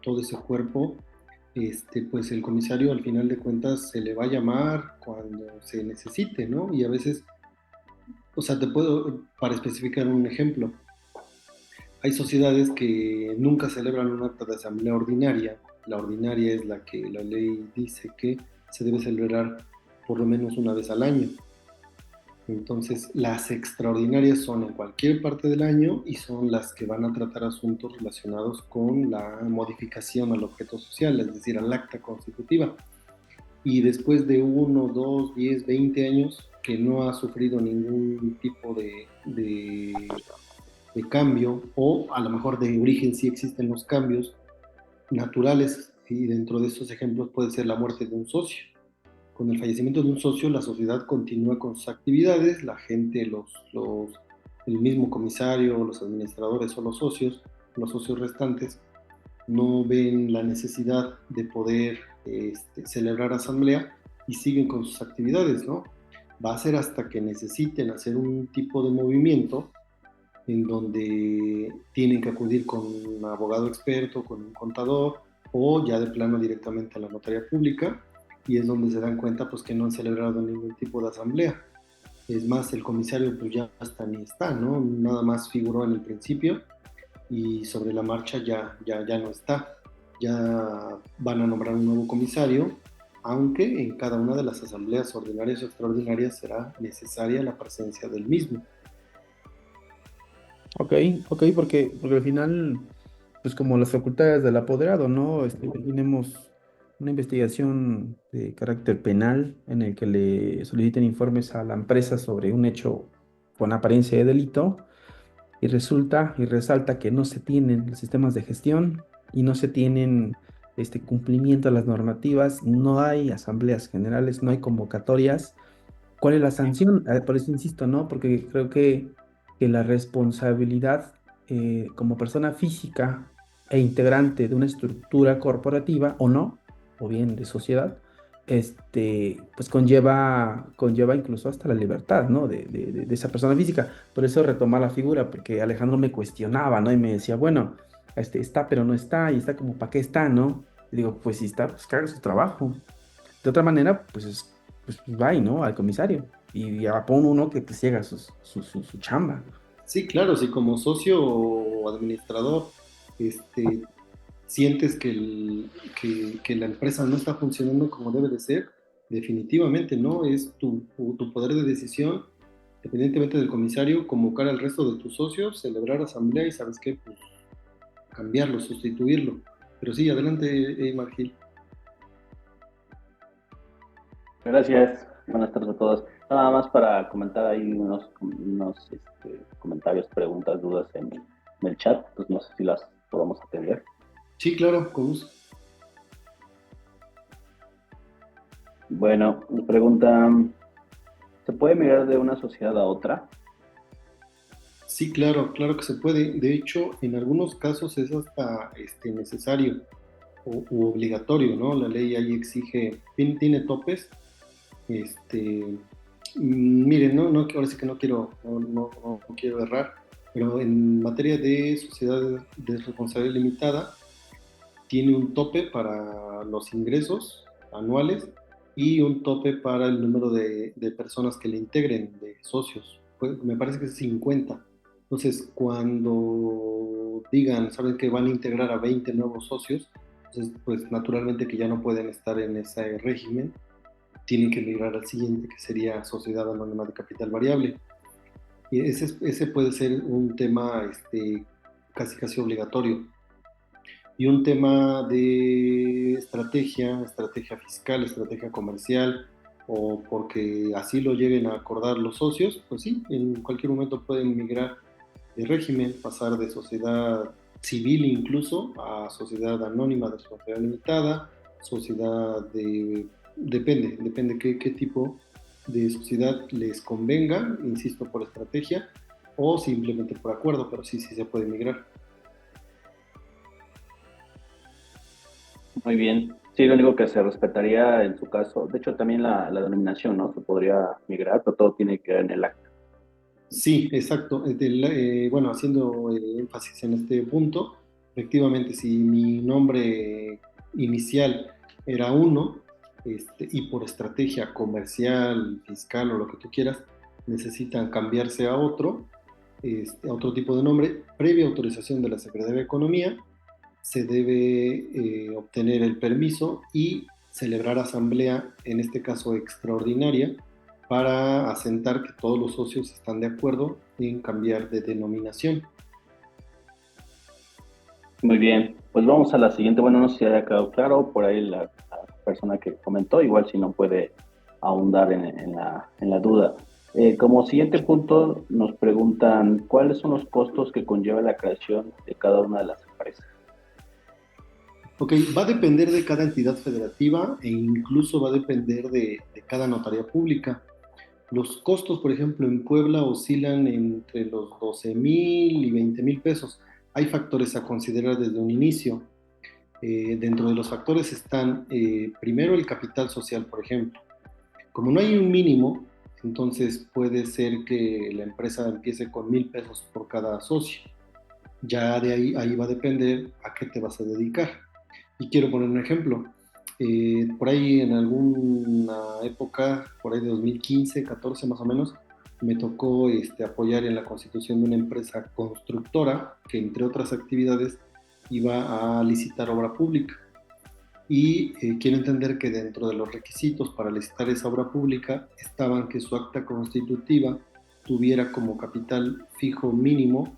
todo ese cuerpo, pues el comisario al final de cuentas se le va a llamar cuando se necesite, ¿no? Y a veces, o sea, te puedo, para especificar un ejemplo, hay sociedades que nunca celebran un acta de asamblea ordinaria. La ordinaria es la que la ley dice que se debe celebrar por lo menos una vez al año. Entonces, las extraordinarias son en cualquier parte del año y son las que van a tratar asuntos relacionados con la modificación al objeto social, es decir, al acta constitutiva. Y después de 1, 2, 10, 20 años que no ha sufrido ningún tipo de cambio, o a lo mejor de origen sí existen los cambios naturales, y dentro de esos ejemplos puede ser la muerte de un socio. Con el fallecimiento de un socio, la sociedad continúa con sus actividades, la gente, el mismo comisario, los administradores o los socios restantes, no ven la necesidad de poder celebrar asamblea y siguen con sus actividades, ¿no? Va a ser hasta que necesiten hacer un tipo de movimiento en donde tienen que acudir con un abogado experto, con un contador o ya de plano directamente a la notaría pública, y es donde se dan cuenta pues que no han celebrado ningún tipo de asamblea. Es más, el comisario pues ya hasta ni está, ¿no? Nada más figuró en el principio y sobre la marcha ya no está. Ya van a nombrar un nuevo comisario, aunque en cada una de las asambleas ordinarias o extraordinarias será necesaria la presencia del mismo. Ok, ok, porque al final, pues como las facultades del apoderado, ¿no? Tenemos una investigación de carácter penal en el que le soliciten informes a la empresa sobre un hecho con apariencia de delito y resulta y resalta que no se tienen los sistemas de gestión y no se tienen cumplimiento a las normativas, no hay asambleas generales, no hay convocatorias. ¿Cuál es la sanción? Por eso insisto, ¿no? Porque creo que la responsabilidad como persona física e integrante de una estructura corporativa o no, o bien de sociedad, pues conlleva incluso hasta la libertad, ¿no? De esa persona física. Por eso retomar la figura, porque Alejandro me cuestionaba, ¿no? Y me decía, bueno, está, pero no está, y está como, ¿para qué está, no? Y digo, pues si está, pues que haga su trabajo. De otra manera, pues va y, ¿no? Al comisario. Y ya pone uno que pues llega su chamba. Sí, claro, si como socio o administrador este, sientes que la empresa no está funcionando como debe de ser, definitivamente no, es tu poder de decisión, independientemente del comisario, convocar al resto de tus socios, celebrar asamblea y sabes qué, pues cambiarlo, sustituirlo. Pero sí, adelante, Margil. Gracias, buenas tardes a todos. Nada más para comentar ahí unos comentarios, preguntas, dudas en el chat, pues no sé si las podamos atender. Sí, claro, con gusto. Bueno, me preguntan, ¿se puede migrar de una sociedad a otra? Sí, claro, claro que se puede. De hecho, en algunos casos es hasta necesario u obligatorio, ¿no? La ley ahí exige, tiene topes. Miren, ahora sí que no quiero errar, pero en materia de sociedad de responsabilidad limitada, tiene un tope para los ingresos anuales y un tope para el número de personas que le integren, de socios. Pues, me parece que es 50. Entonces, cuando digan, saben que van a integrar a 20 nuevos socios, entonces, pues naturalmente que ya no pueden estar en ese régimen, tienen que migrar al siguiente, que sería Sociedad Anónima de Capital Variable. Y ese puede ser un tema casi obligatorio. Y un tema de estrategia fiscal, estrategia comercial, o porque así lo lleguen a acordar los socios, pues sí, en cualquier momento pueden migrar de régimen, pasar de sociedad civil incluso a sociedad anónima de responsabilidad limitada, sociedad de... Depende qué tipo de sociedad les convenga, insisto, por estrategia o simplemente por acuerdo, pero sí se puede migrar. Muy bien. Sí, lo único que se respetaría en su caso, de hecho también la denominación, ¿no? Se podría migrar, pero todo tiene que ver en el acta. Sí, exacto. Bueno, haciendo énfasis en este punto, efectivamente, si mi nombre inicial era uno, y por estrategia comercial, fiscal o lo que tú quieras, necesitan cambiarse a otro tipo de nombre, previa autorización de la Secretaría de Economía, se debe obtener el permiso y celebrar asamblea, en este caso extraordinaria, para asentar que todos los socios están de acuerdo en cambiar de denominación. Muy bien, pues vamos a la siguiente. Bueno, no sé si haya quedado claro por ahí la persona que comentó, igual si no puede ahondar en la duda. Como siguiente punto, nos preguntan cuáles son los costos que conlleva la creación de cada una de las empresas. Ok, va a depender de cada entidad federativa e incluso va a depender de cada notaría pública. Los costos, por ejemplo, en Puebla oscilan entre los 12,000 y 20,000 pesos. Hay factores a considerar desde un inicio. Dentro de los factores están, primero, el capital social, por ejemplo. Como no hay un mínimo, entonces puede ser que la empresa empiece con 1,000 pesos por cada socio. Ya de ahí va a depender a qué te vas a dedicar. Y quiero poner un ejemplo. Por ahí en alguna época, por ahí de 2015, 14 más o menos, me tocó apoyar en la constitución de una empresa constructora que, entre otras actividades, iba a licitar obra pública. Y quiero entender que dentro de los requisitos para licitar esa obra pública estaban que su acta constitutiva tuviera como capital fijo mínimo,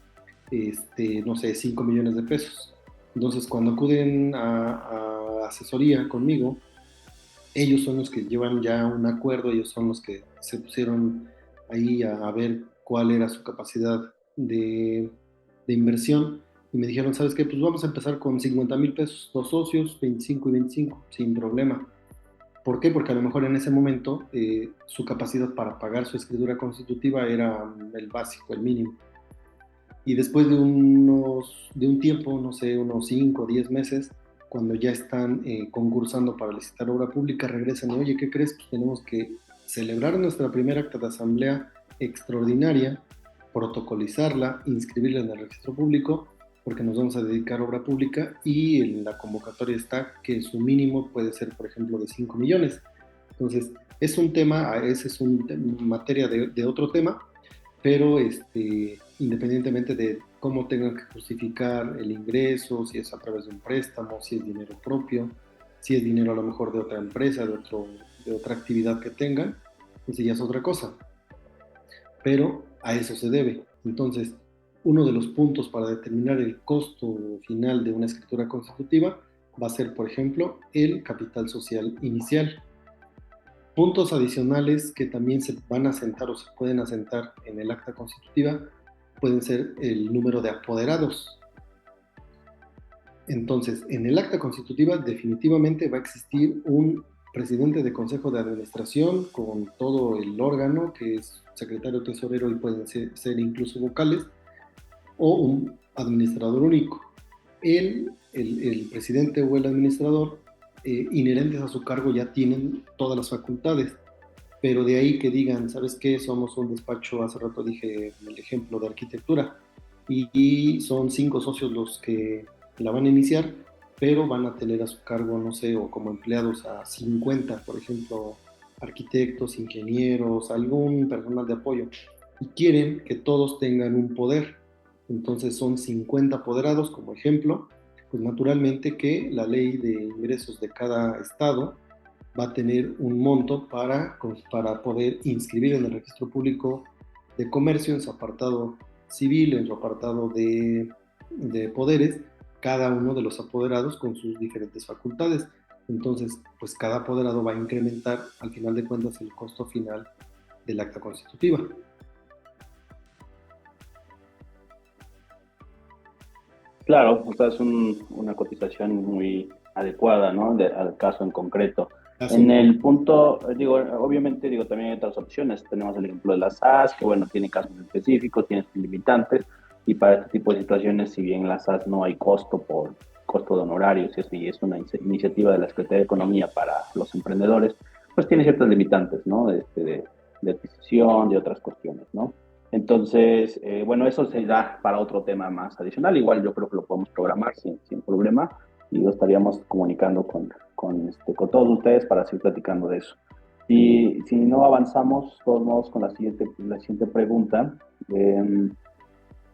no sé, 5 millones de pesos. Entonces, cuando acuden a asesoría conmigo, ellos son los que llevan ya un acuerdo, ellos son los que se pusieron ahí a ver cuál era su capacidad de inversión y me dijeron, ¿sabes qué? Pues vamos a empezar con 50,000 pesos, dos socios, 25 y 25, sin problema. ¿Por qué? Porque a lo mejor en ese momento su capacidad para pagar su escritura constitutiva era el básico, el mínimo. Y después de un tiempo, no sé, unos 5 o 10 meses, cuando ya están concursando para licitar obra pública, regresan y, oye, ¿qué crees? Pues tenemos que celebrar nuestra primera acta de asamblea extraordinaria, protocolizarla, inscribirla en el registro público, porque nos vamos a dedicar a obra pública y en la convocatoria está que su mínimo puede ser, por ejemplo, de 5 millones. Entonces, es un tema, ese es una materia de otro tema, pero independientemente de cómo tengan que justificar el ingreso, si es a través de un préstamo, si es dinero propio, si es dinero a lo mejor de otra empresa, de otra actividad que tengan, pues ya es otra cosa. Pero a eso se debe. Entonces, uno de los puntos para determinar el costo final de una escritura constitutiva va a ser, por ejemplo, el capital social inicial. Puntos adicionales que también se van a asentar o se pueden asentar en el acta constitutiva pueden ser el número de apoderados. Entonces, en el acta constitutiva definitivamente va a existir un presidente de consejo de administración con todo el órgano, que es secretario, tesorero y pueden ser incluso vocales, o un administrador único. El presidente o el administrador inherentes a su cargo ya tienen todas las facultades, pero de ahí que digan, ¿sabes qué? Somos un despacho, hace rato dije el ejemplo de arquitectura, y son 5 socios los que la van a iniciar, pero van a tener a su cargo, no sé, o como empleados a 50, por ejemplo, arquitectos, ingenieros, algún personal de apoyo, y quieren que todos tengan un poder. Entonces son 50 apoderados como ejemplo, pues naturalmente que la ley de ingresos de cada estado va a tener un monto para poder inscribir en el registro público de comercio, en su apartado civil, en su apartado de poderes, cada uno de los apoderados con sus diferentes facultades. Entonces, pues cada apoderado va a incrementar al final de cuentas el costo final del acta constitutiva. Claro, o sea, es una cotización muy adecuada, ¿no? Al caso en concreto. Así En es. el punto, digo, obviamente, digo, también hay otras opciones. Tenemos el ejemplo de las SAS, que bueno, tiene casos específicos, tiene sus limitantes, y para este tipo de situaciones, si bien en las SAS no hay costo por costo de honorarios, y es una iniciativa de la Secretaría de Economía para los emprendedores, pues tiene ciertas limitantes, ¿no? De adquisición, de otras cuestiones, ¿no? Entonces, bueno, eso se da para otro tema más adicional. Igual yo creo que lo podemos programar sin problema y lo estaríamos comunicando con todos ustedes para seguir platicando de eso. Y si no avanzamos, todos modos, con la siguiente pregunta.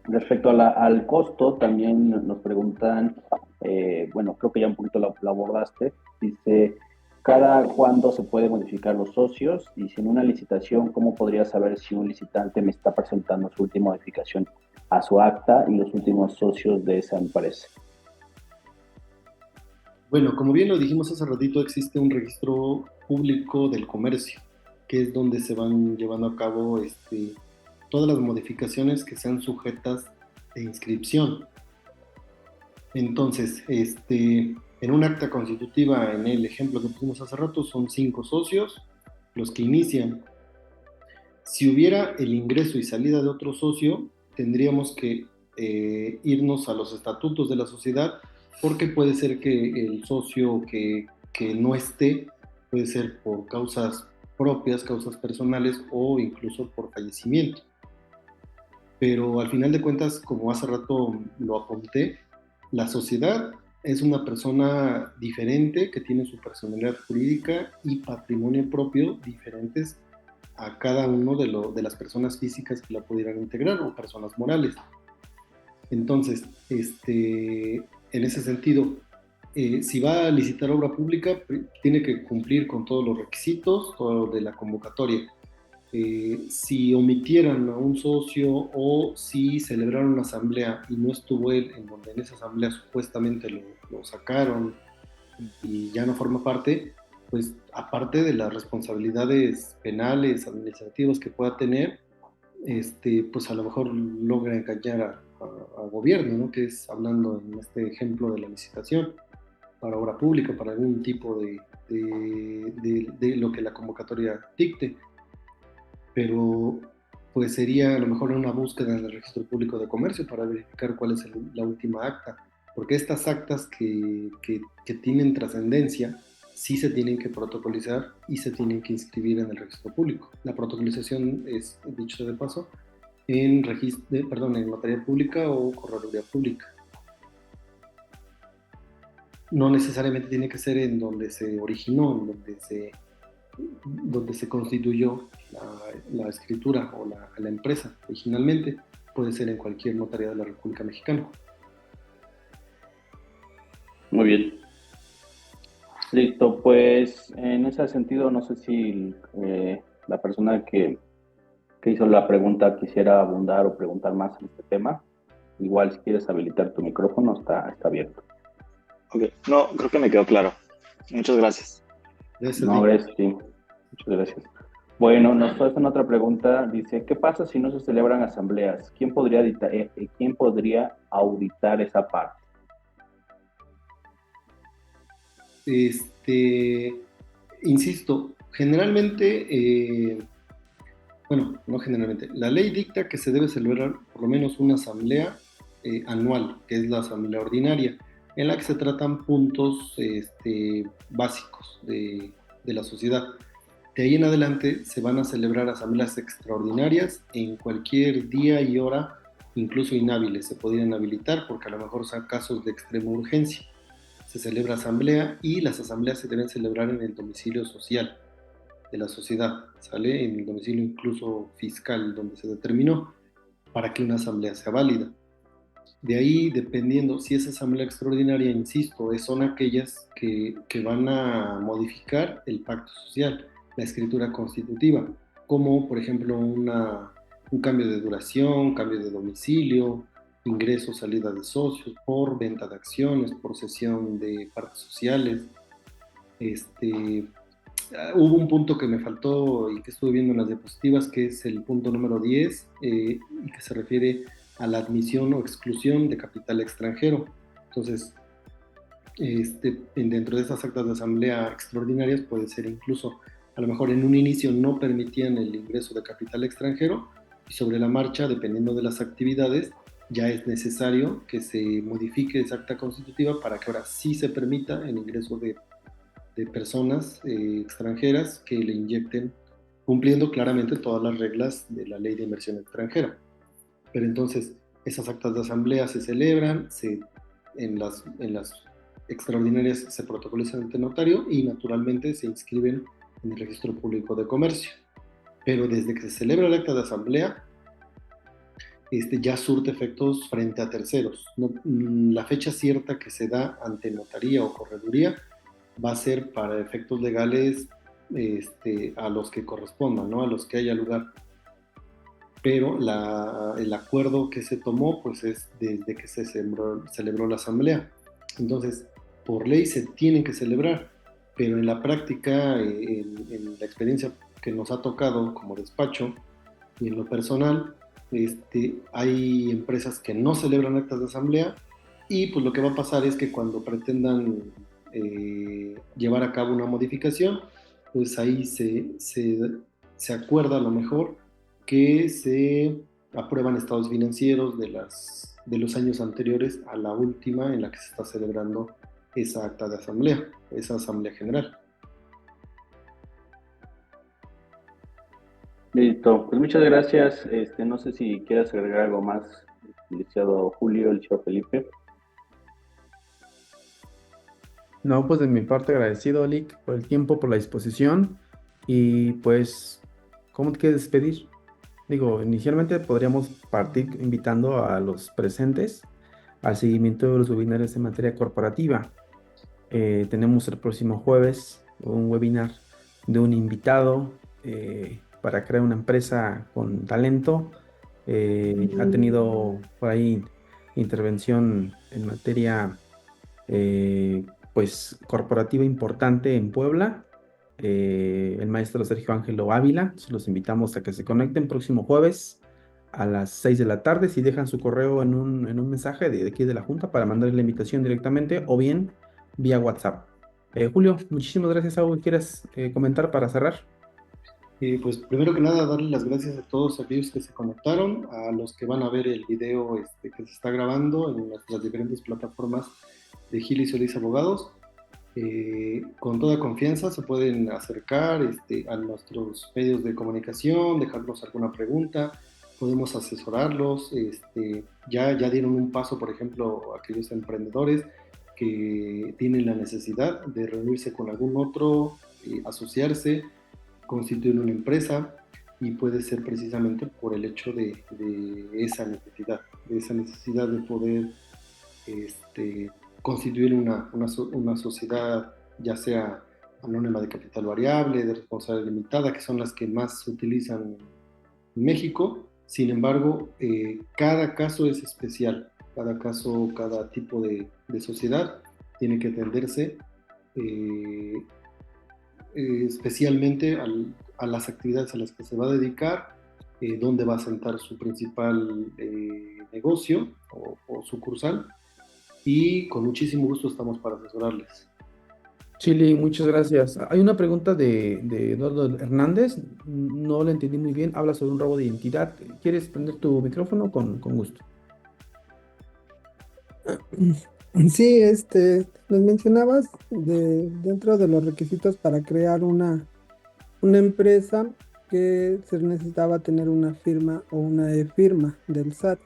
Respecto al costo, también nos preguntan, bueno, creo que ya un poquito lo abordaste, dice, ¿cada cuándo se puede modificar los socios? Y si en una licitación, ¿cómo podría saber si un licitante me está presentando su última modificación a su acta y los últimos socios de esa empresa? Bueno, como bien lo dijimos hace ratito, existe un registro público del comercio, que es donde se van llevando a cabo todas las modificaciones que sean sujetas de inscripción. Entonces, en un acta constitutiva, en el ejemplo que pusimos hace rato, son 5 socios los que inician. Si hubiera el ingreso y salida de otro socio, tendríamos que irnos a los estatutos de la sociedad, porque puede ser que el socio que no esté, puede ser por causas propias, causas personales o incluso por fallecimiento. Pero al final de cuentas, como hace rato lo apunté, la sociedad es una persona diferente que tiene su personalidad jurídica y patrimonio propio diferentes a cada uno de las personas físicas que la pudieran integrar o personas morales. Entonces, en ese sentido, si va a licitar obra pública, tiene que cumplir con todos los requisitos, todo de la convocatoria. Si omitieran a un socio o si celebraron una asamblea y no estuvo él, en donde en esa asamblea supuestamente lo sacaron y ya no forma parte, pues aparte de las responsabilidades penales, administrativas que pueda tener, pues a lo mejor logra engañar a gobierno, ¿no? Que es hablando en este ejemplo de la licitación para obra pública, para algún tipo de lo que la convocatoria dicte. Pero pues sería a lo mejor una búsqueda en el registro público de comercio para verificar cuál es la última acta, porque estas actas que tienen trascendencia sí se tienen que protocolizar y se tienen que inscribir en el registro público. La protocolización es, dicho de paso, en notaría pública o correduría pública. No necesariamente tiene que ser en donde se originó, en donde se constituyó la escritura o la empresa originalmente. Puede ser en cualquier notaría de la República Mexicana. Muy bien. Listo, pues en ese sentido, no sé si la persona que hizo la pregunta quisiera abundar o preguntar más en este tema. Igual, si quieres habilitar tu micrófono, está abierto. Ok, no, creo que me quedó claro. Muchas gracias. Gracias, No, Vic. gracias, sí. Muchas gracias. Bueno, nos hacen otra pregunta. Dice, ¿qué pasa si no se celebran asambleas? ¿Quién podría auditar esa parte? Insisto, generalmente, bueno, no generalmente, la ley dicta que se debe celebrar por lo menos una asamblea anual, que es la asamblea ordinaria, en la que se tratan puntos básicos de la sociedad. De ahí en adelante se van a celebrar asambleas extraordinarias en cualquier día y hora incluso inhábiles, se podrían habilitar porque a lo mejor son casos de extrema urgencia. Se celebra asamblea y las asambleas se deben celebrar en el domicilio social de la sociedad, ¿sale? En el domicilio incluso fiscal donde se determinó para que una asamblea sea válida. De ahí, dependiendo, si esa asamblea extraordinaria, insisto, son aquellas que van a modificar el pacto social, la escritura constitutiva, como por ejemplo un cambio de duración, cambio de domicilio, ingreso, salida de socios, por venta de acciones, por cesión de partes sociales. Hubo un punto que me faltó y que estuve viendo en las diapositivas, que es el punto número 10, y que se refiere a la admisión o exclusión de capital extranjero. Entonces, dentro de esas actas de asamblea extraordinarias puede ser incluso, a lo mejor en un inicio no permitían el ingreso de capital extranjero y sobre la marcha, dependiendo de las actividades, ya es necesario que se modifique esa acta constitutiva para que ahora sí se permita el ingreso de personas extranjeras que le inyecten, cumpliendo claramente todas las reglas de la ley de inversión extranjera. Pero entonces, esas actas de asamblea se celebran, en las extraordinarias se protocolizan ante notario y naturalmente se inscriben en el registro público de comercio. Pero desde que se celebra el acta de asamblea, ya surte efectos frente a terceros. La fecha cierta que se da ante notaría o correduría va a ser para efectos legales a los que correspondan, ¿no? A los que haya lugar. Pero el acuerdo que se tomó pues es desde que se celebró la asamblea. Entonces, por ley se tienen que celebrar, pero en la práctica, en la experiencia que nos ha tocado como despacho y en lo personal, hay empresas que no celebran actas de asamblea y pues lo que va a pasar es que cuando pretendan llevar a cabo una modificación, pues ahí se acuerda a lo mejor que se aprueban estados financieros de los años anteriores a la última en la que se está celebrando esa acta de asamblea, esa asamblea general. Listo, pues muchas gracias. No sé si quieras agregar algo más, licenciado Julio, el licenciado Felipe. No, pues de mi parte agradecido, Lick, por el tiempo, por la disposición y pues, ¿cómo te quieres despedir? Digo, inicialmente podríamos partir invitando a los presentes al seguimiento de los webinarios en materia corporativa. Tenemos el próximo jueves un webinar de un invitado para crear una empresa con talento. Ha tenido por ahí intervención en materia pues corporativa importante en Puebla, el maestro Sergio Ángelo Ávila. Los invitamos a que se conecten próximo jueves a las 6 de la tarde. Si dejan su correo en un mensaje de aquí de la Junta para mandarle la invitación directamente o bien vía WhatsApp. Julio, muchísimas gracias. ¿Algo que quieras comentar para cerrar? Pues primero que nada, darle las gracias a todos aquellos que se conectaron, a los que van a ver el video que se está grabando en nuestras diferentes plataformas de Gil y Solís Abogados. Con toda confianza se pueden acercar a nuestros medios de comunicación, dejarnos alguna pregunta, podemos asesorarlos. Ya dieron un paso, por ejemplo, aquellos emprendedores que tienen la necesidad de reunirse con algún otro, asociarse, constituir una empresa, y puede ser precisamente por el hecho de esa necesidad de poder constituir una sociedad, ya sea anónima de capital variable, de responsabilidad limitada, que son las que más se utilizan en México. Sin embargo, cada caso es especial, cada tipo de sociedad tiene que atenderse especialmente a las actividades a las que se va a dedicar, dónde va a sentar su principal negocio o sucursal, y con muchísimo gusto estamos para asesorarles. Chili, muchas gracias. Hay una pregunta de Eduardo Hernández, no la entendí muy bien, habla sobre un robo de identidad. ¿Quieres prender tu micrófono? Con gusto. Sí, les mencionabas dentro de los requisitos para crear una empresa que se necesitaba tener una firma o una e-firma del SAT.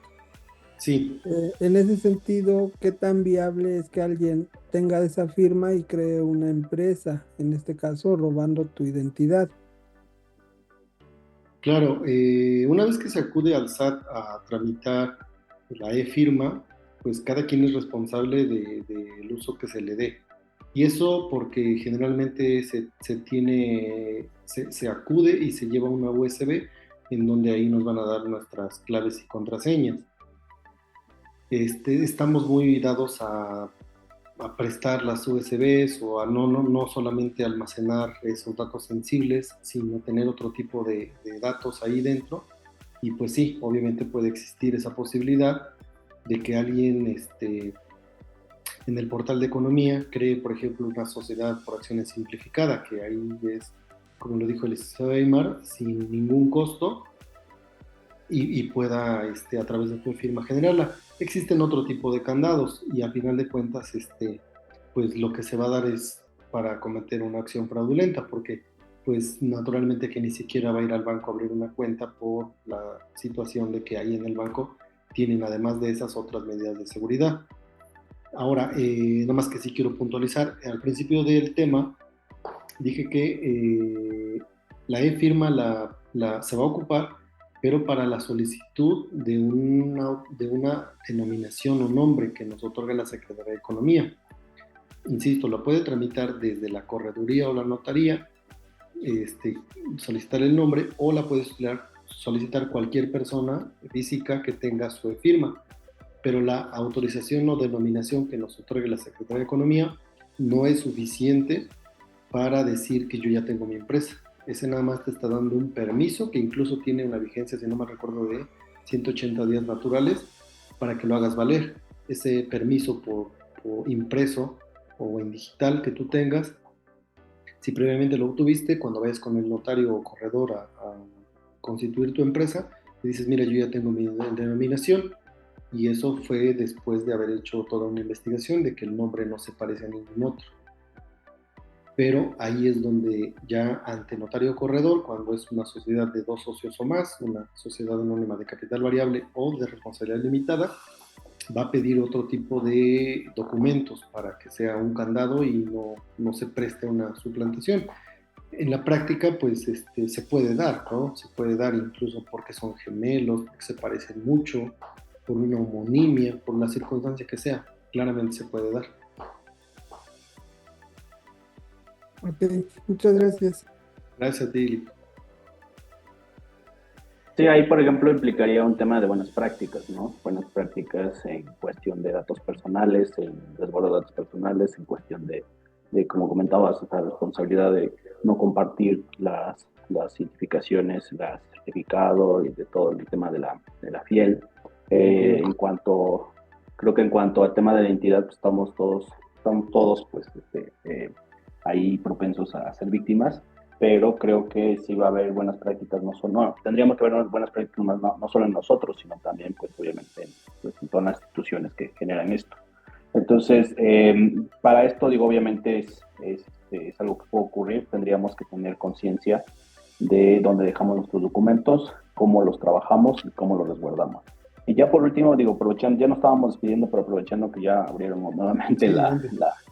Sí, En ese sentido, ¿qué tan viable es que alguien tenga esa firma y cree una empresa, en este caso robando tu identidad? claro, una vez que se acude al SAT a tramitar la e-firma, pues cada quien es responsable del uso que se le dé. Y eso porque generalmente se acude y se lleva una USB en donde ahí nos van a dar nuestras claves y contraseñas. Estamos muy dados a prestar las USBs o a no solamente almacenar esos datos sensibles, sino tener otro tipo de datos ahí dentro. Y pues sí, obviamente puede existir esa posibilidad de que alguien en el portal de economía cree, por ejemplo, una sociedad por acciones simplificada, que ahí es, como lo dijo el licenciado Aymar, sin ningún costo y pueda a través de tu firma generarla. Existen otro tipo de candados y a final de cuentas pues lo que se va a dar es para cometer una acción fraudulenta porque pues naturalmente que ni siquiera va a ir al banco a abrir una cuenta por la situación de que ahí en el banco tienen además de esas otras medidas de seguridad. Ahora, nada más que sí quiero puntualizar, al principio del tema dije que la e-firma se va a ocupar, pero para la solicitud de una denominación o nombre que nos otorga la Secretaría de Economía. Insisto, lo puede tramitar desde la correduría o la notaría, este, solicitar el nombre o la puede solicitar cualquier persona física que tenga su e-firma, pero la autorización o denominación que nos otorgue la Secretaría de Economía no es suficiente para decir que yo ya tengo mi empresa. Ese nada más te está dando un permiso que incluso tiene una vigencia, si no me recuerdo, de 180 días naturales para que lo hagas valer. Ese permiso por impreso o en digital que tú tengas, si previamente lo obtuviste, cuando vayas con el notario o corredor a constituir tu empresa, le dices, mira, yo ya tengo mi denominación, y eso fue después de haber hecho toda una investigación de que el nombre no se parece a ningún otro. Pero ahí es donde ya ante notario corredor, cuando es una sociedad de dos socios o más, una sociedad anónima de capital variable o de responsabilidad limitada, va a pedir otro tipo de documentos para que sea un candado y no se preste una suplantación. En la práctica, pues se puede dar, ¿no? Se puede dar incluso porque son gemelos, porque se parecen mucho, por una homonimia, por la circunstancia que sea. Claramente se puede dar. Ok, muchas gracias. Gracias a ti. Sí, ahí, por ejemplo, implicaría un tema de buenas prácticas, ¿no? Buenas prácticas en cuestión de datos personales, en resguardo de datos personales, en cuestión como comentabas, la responsabilidad de no compartir las identificaciones, el certificado y de todo el tema de la fiel. Creo que en cuanto al tema de la identidad, pues estamos todos pues, ahí propensos a ser víctimas, pero creo que sí va a haber buenas prácticas, tendríamos que ver buenas prácticas no solo en nosotros, sino también, pues obviamente, en todas las instituciones que generan esto. Entonces, para esto, digo, obviamente es algo que puede ocurrir, tendríamos que tener conciencia de dónde dejamos nuestros documentos, cómo los trabajamos y cómo los resguardamos. Y ya por último, digo, aprovechando, ya no estábamos despidiendo, pero aprovechando que ya abrieron nuevamente Sí, las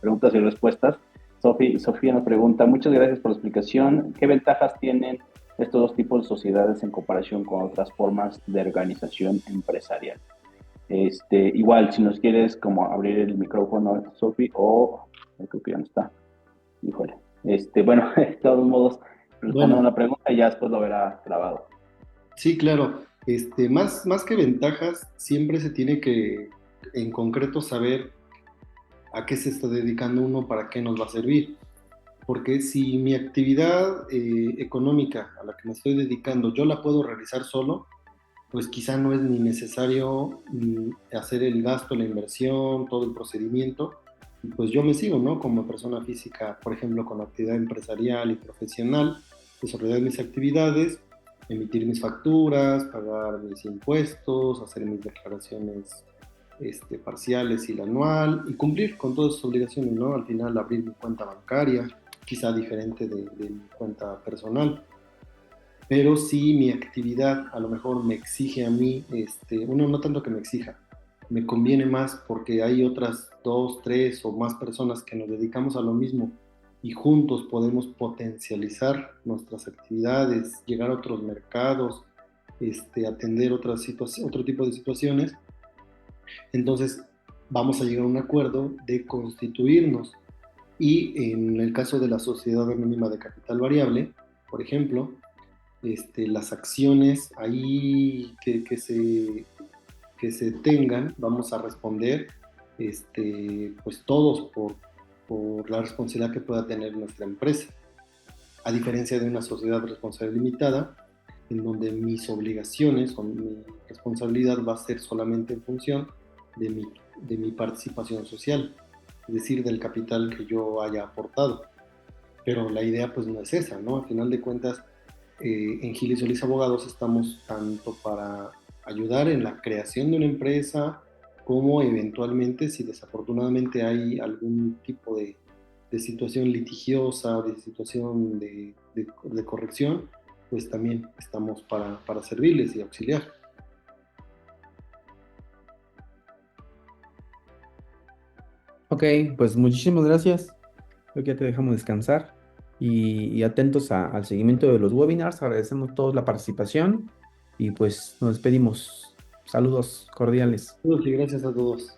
preguntas y respuestas, Sofía nos pregunta, muchas gracias por la explicación. ¿Qué ventajas tienen estos dos tipos de sociedades en comparación con otras formas de organización empresarial? Igual, si nos quieres como abrir el micrófono, Sofía, creo que ya no está. Híjole. Bueno, de todos modos, respondemos bueno, la pregunta y ya después lo verá grabado. sí, claro. Más que ventajas, siempre se tiene que, en concreto, saber a qué se está dedicando uno, para qué nos va a servir. Porque si mi actividad económica a la que me estoy dedicando yo la puedo realizar solo, pues quizá no es ni necesario hacer el gasto, la inversión, todo el procedimiento. Y pues yo me sigo, ¿no? Como persona física, por ejemplo, con actividad empresarial y profesional, desarrollar mis actividades, emitir mis facturas, pagar mis impuestos, hacer mis declaraciones parciales y la anual, y cumplir con todas sus obligaciones, ¿no? Al final abrir mi cuenta bancaria, quizá diferente de mi cuenta personal. Pero si mi actividad a lo mejor me exige a mí, no tanto que me exija, me conviene más porque hay otras 2, 3 o más personas que nos dedicamos a lo mismo y juntos podemos potencializar nuestras actividades, llegar a otros mercados, atender otro tipo de situaciones, entonces vamos a llegar a un acuerdo de constituirnos. Y en el caso de la sociedad anónima de capital variable, por ejemplo, las acciones ahí que se tengan, vamos a responder pues todos por la responsabilidad que pueda tener nuestra empresa. A diferencia de una sociedad responsable limitada, en donde mis obligaciones o mi responsabilidad va a ser solamente en función de mi participación social, es decir, del capital que yo haya aportado. Pero la idea pues no es esa, ¿no? Al final de cuentas, en Gil y Solís Abogados estamos tanto para ayudar en la creación de una empresa, como eventualmente, si desafortunadamente hay algún tipo de situación litigiosa, de situación de corrección, pues también estamos para servirles y auxiliar. Ok, pues muchísimas gracias. Creo que ya te dejamos descansar y atentos al seguimiento de los webinars. Agradecemos todos la participación y pues nos despedimos. Saludos cordiales. Saludos y gracias a todos.